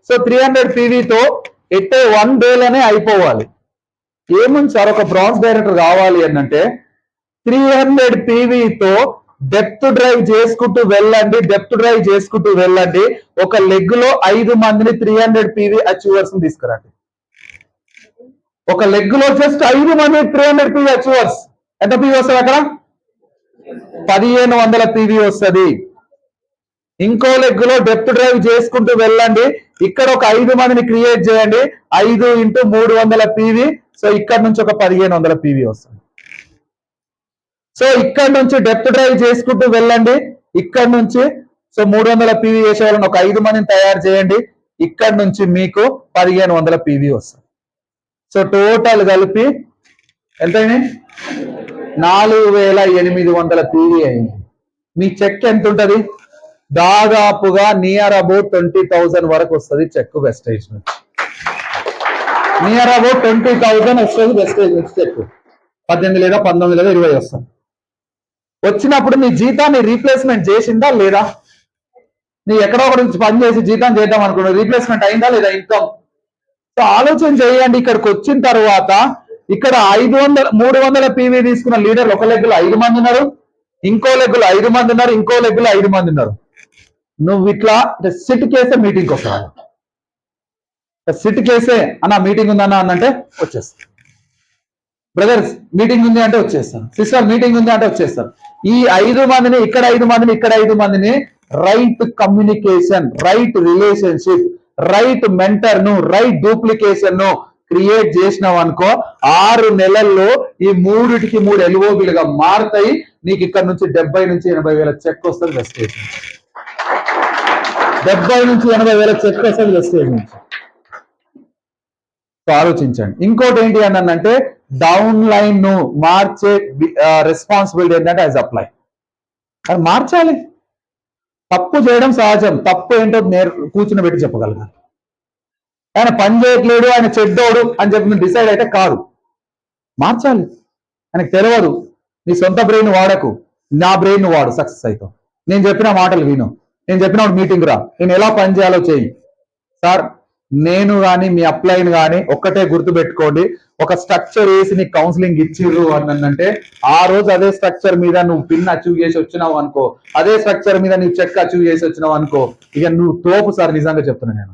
సో 300 పీవీతో ఎట్టే 1 డేలోనే అయిపోవాలి. ఏముంది సార్, ఒక బ్రాంజ్ డైరెక్టర్ కావాలి అంటే 300 పీవీతో డెప్త్ డ్రైవ్ చేసుకుంటూ వెళ్ళండి. ఒక లెగ్ లో 5 మందిని 300 పీవీ అచీవర్స్ తీసుకురండి. ఒక లెగ్ లో జస్ట్ 5 మంది 300 పీవీ అచీవర్స్. ఎంత పీవీ వస్తుంది అక్కడ? 1500 పీవీ వస్తుంది. ఇంకో లెగ్ లో డెప్త్ డ్రైవ్ చేసుకుంటూ వెళ్ళండి. ఇక్కడ ఒక 5 మందిని క్రియేట్ చేయండి. 5 × 300 పీవీ. సో ఇక్కడ నుంచి ఒక 1500 పీవీ వస్తుంది. సో ఇక్కడ నుంచి డెప్త్ డ్రైవ్ చేసుకుంటూ వెళ్ళండి. ఇక్కడ నుంచి సో 300 పీవీ చేసే వాళ్ళని ఒక 5 మందిని తయారు చేయండి. ఇక్కడ నుంచి మీకు 1500 పీవీ వస్తుంది. సో టోటల్ కలిపి ఎంతైంది? 4800 పీవీ అయింది. మీ చెక్ ఎంత ఉంటుంది? దాదాపుగా నియర్ అబౌట్ 20,000 వరకు వస్తుంది చెక్ వెస్టేజ్ నుంచి. నియర్ అబౌట్ 20,000 వస్తుంది వెస్టేజ్ నుంచి చెక్. 18 లేదా 19 లేదా 20 వస్తుంది. వచ్చినప్పుడు నీ జీతాన్ని రీప్లేస్మెంట్ చేసిందా లేదా? నీ ఎక్కడో ఒకటి నుంచి పని చేసి జీతం చేద్దాం అనుకున్నావు, రీప్లేస్మెంట్ అయిందా లేదా ఇన్కమ్? సో ఆలోచన చేయండి. ఇక్కడికి వచ్చిన తర్వాత ఇక్కడ 300 పీవీ తీసుకున్న లీడర్లు ఒక లెగ్గులో 5 మంది ఉన్నారు, ఇంకో లెగ్గులో 5 మంది ఉన్నారు, ఇంకో లెగ్గులో 5 మంది ఉన్నారు. నువ్వు ఇట్లా సిట్ కేసే మీటింగ్కి వస్తావు. సిట్ కేసే అన్న మీటింగ్ ఉందన్న అన్నంటే వచ్చేస్తాను. బ్రదర్స్ మీటింగ్ ఉంది అంటే వచ్చేస్తాను. సిస్టర్ మీటింగ్ ఉంది అంటే వచ్చేస్తాను. ఈ 5 మందిని ఇక్కడ 5 మందిని ఇక్కడ 5 మందిని right communication, right relationship, right mentor ను, రైట్ డూప్లికేషన్ ను క్రియేట్ చేసినావు అనుకో 6 నెలల్లో ఈ 3 ఎల్ఓబిలుగా మారుతాయి. నీకు ఇక్కడ నుంచి 70 నుంచి 80 వేల చెక్ వస్తుంది వెస్టేజ్ నుంచి. 70 నుంచి 80 వేల చెక్ వస్తుంది వెస్టేజ్ నుంచి. సో ఆలోచించండి. ఇంకోటి ఏంటి అని అంటే డౌన్ లైన్ ను మార్చే రెస్పాన్సిబిలిటీ ఏంటంటే యాజ్ అప్లై. అది మార్చాలి. తప్పు చేయడం సహజం, తప్పు ఏంటో కూర్చుని పెట్టి చెప్పగలగాలి. ఆయన పని చేయట్లేడు, ఆయన చెడ్డోడు అని చెప్పి నువ్వు డిసైడ్ అయితే కాదు, మార్చాలి. ఆయనకు తెలియదు. నీ సొంత బ్రెయిన్ వాడకు, నా బ్రెయిన్ వాడు, సక్సెస్ అవుతావు. నేను చెప్పిన మాటలు విను, నేను చెప్పిన మీటింగ్ రా, నేను ఎలా పని చేయాలో చెయ్యి. సార్ నేను కానీ మీ అప్లైన్ కానీ ఒక్కటే గుర్తు పెట్టుకోండి, ఒక స్ట్రక్చర్ వేసి నీకు కౌన్సిలింగ్ ఇచ్చిర్రు అంటే ఆ రోజు అదే స్ట్రక్చర్ మీద నువ్వు పిన్ అచీవ్ చేసి వచ్చినావు అనుకో, అదే స్ట్రక్చర్ మీద నువ్వు చెక్ అచీవ్ చేసి వచ్చినావు అనుకో, ఇక నువ్వు తోపు సార్. నిజంగా చెప్తున్నా నేను,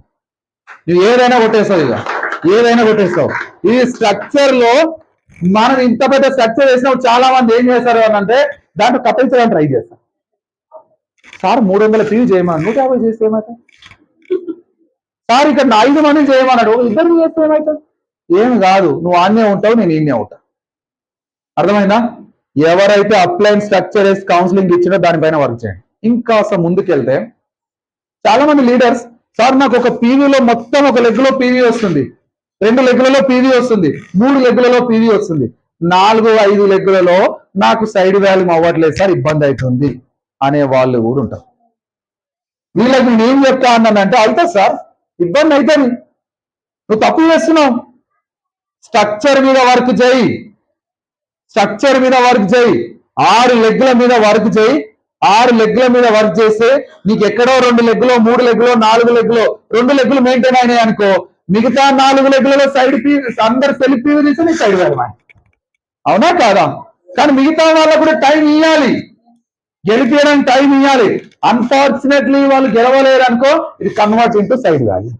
నువ్వు ఏదైనా కొట్టేస్తావు, ఇక ఏదైనా కొట్టేస్తావు. ఈ స్ట్రక్చర్ లో మనం ఇంత పెద్ద స్ట్రక్చర్ వేసినప్పుడు చాలా మంది ఏం చేస్తారు అని అంటే దాంట్లో కప్పించడానికి ట్రై చేస్తారు. సార్ 300 పీవీ చేయమని 150 చేస్తే ఏమవుతుంది? సార్ ఇక్కడ 5 మంది చేయమన్నాడు, 2 చేస్తే ఏమవుతుంది? ఏమి కాదు, నువ్వు ఆన్నే ఉంటావు, నేను ఈయనే ఉంటా. అర్థమైందా? ఎవరైతే అప్లైన్ స్ట్రక్చర్ వేసి కౌన్సిలింగ్ ఇచ్చినో దానిపైన వర్క్ చేయండి. ఇంకా ముందుకెళ్తే చాలా మంది లీడర్స్, సార్ నాకు ఒక పీవీలో మొత్తం ఒక లెగ్లో పీవీ వస్తుంది, 2 లెగ్లలో పీవీ వస్తుంది, 3 లెగ్లలో పీవీ వస్తుంది, 4-5 లెగ్లలో నాకు సైడ్ వాల్యూమ్ అవ్వట్లేదు సార్, ఇబ్బంది అవుతుంది అనే వాళ్ళు కూడా ఉంటారు. వీళ్ళకి నేను చెప్తా అన్నానంటే అవుతుంది సార్, ఇబ్బంది అవుతుంది, నువ్వు తప్పు చేస్తున్నావు. స్ట్రక్చర్ మీద వర్క్ చేయి, స్ట్రక్చర్ మీద వర్క్ చేయి, 6 లెగ్ల మీద వర్క్ చేయి. 6 లెగ్ల మీద వర్క్ చేస్తే నీకు ఎక్కడో 2 లెగ్లో 3 లెగ్లో 4 లెగ్లో 2 లెగ్లు మెయింటైన్ అయినాయి అనుకో, మిగతా 4 లెగ్లలో సైడ్ పీ అందరు సెల్ఫ్ పీవీ తీస్తే నీకు సైడ్ వాల్యూమ్. అవునా కాదా? కానీ మిగతా వాళ్ళకు కూడా టైం ఇవ్వాలి, గెలిపించడానికి టైం ఇవ్వాలి. అన్ఫార్చునేట్లీ వాళ్ళు గెలవలేరు అనుకో, ఇది కన్వర్ట్ ఇంటూ సైడ్ వాల్యూమ్.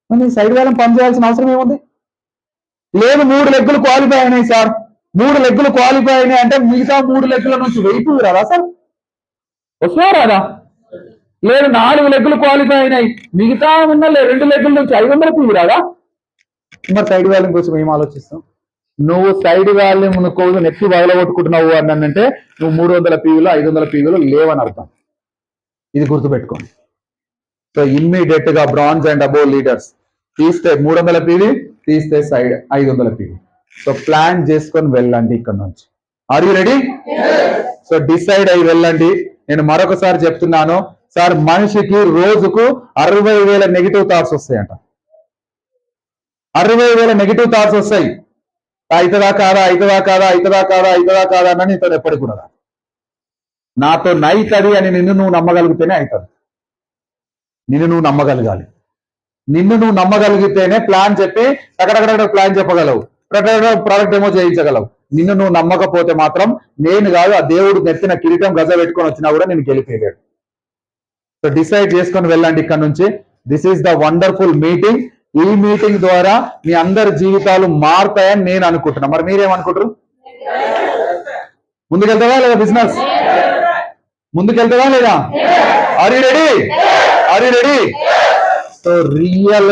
నీ సైడ్ వాల్యూమ్ పని చేయాల్సిన అవసరం ఏముంది? లేదు 3 లెగ్గులు క్వాలిఫై అయినాయి సార్, 3 లెగ్గులు క్వాలిఫై అయినాయి అంటే మిగతా 3 లెగ్గుల నుంచి వెయిట్ రాదా సార్? వస్తున్నా రాదా? లేదు 4 లెగ్గులు క్వాలిఫై అయినాయి, మిగతా ఉన్న 2 లెగ్గుల నుంచి 500 పీవీ రాదా? మరి సైడ్ వాల్యూమ్ కోసం ఏం ఆలోచిస్తాం? నువ్వు సైడ్ వాల్యూమ్ కోసం నెక్కి వదలగొట్టుకుంటున్నావు అని అంటే నువ్వు 300 పీవీలో 500 పీవీలో లేవని అర్థం. ఇది గుర్తుపెట్టుకోండి. సో ఇమ్మీడియట్ గా బ్రాంజ్ అండ్ అబోవ్ లీడర్స్ తీస్తే 300 పీవీ, తీస్తే సైడ్ 500 పీవీ. సో ప్లాన్ చేసుకొని వెళ్ళండి ఇక్కడ నుంచి. Are you ready? So decide అయ్యి వెళ్ళండి. నేను మరొకసారి చెప్తున్నాను సార్, మనిషికి రోజుకు 60,000 నెగిటివ్ థాట్స్ వస్తాయంట. 60,000 నెగిటివ్ థాట్స్ వస్తాయి. అవుతుందా కాదా, అవుతుందా కాదా, అవుతుందా కాదా, అవుతుందా కాదా అని నీతో ఎప్పటికి కూడా నాతో నైతది అని నిన్ను నువ్వు నమ్మగలిగితేనే అవుతుంది. నిన్ను నువ్వు నమ్మగలగాలి. నిన్ను నువ్వు నమ్మగలిగితేనే ప్లాన్ చెప్పి అక్కడక్కడ ప్లాన్ చెప్పగలవు, ప్రోడక్ట్ ఏమో చేయించగలవు. నిన్ను నువ్వు నమ్మకపోతే మాత్రం నేను కాదు, ఆ దేవుడు నెత్తిన కిరీటం గజ పెట్టుకొని వచ్చినా కూడా నేను గెలిపేయలేడు. సో డిసైడ్ చేసుకొని వెళ్ళండి ఇక్కడ నుంచి. This is the wonderful meeting. ఈ మీటింగ్ ద్వారా మీ అందరి జీవితాలు మారుతాయని నేను అనుకుంటున్నా. మరి మీరేమనుకుంటారు? ముందుకెళ్తావా లేదా? బిజినెస్ ముందుకెళ్తావా లేదా? Are you ready? Are you ready? So real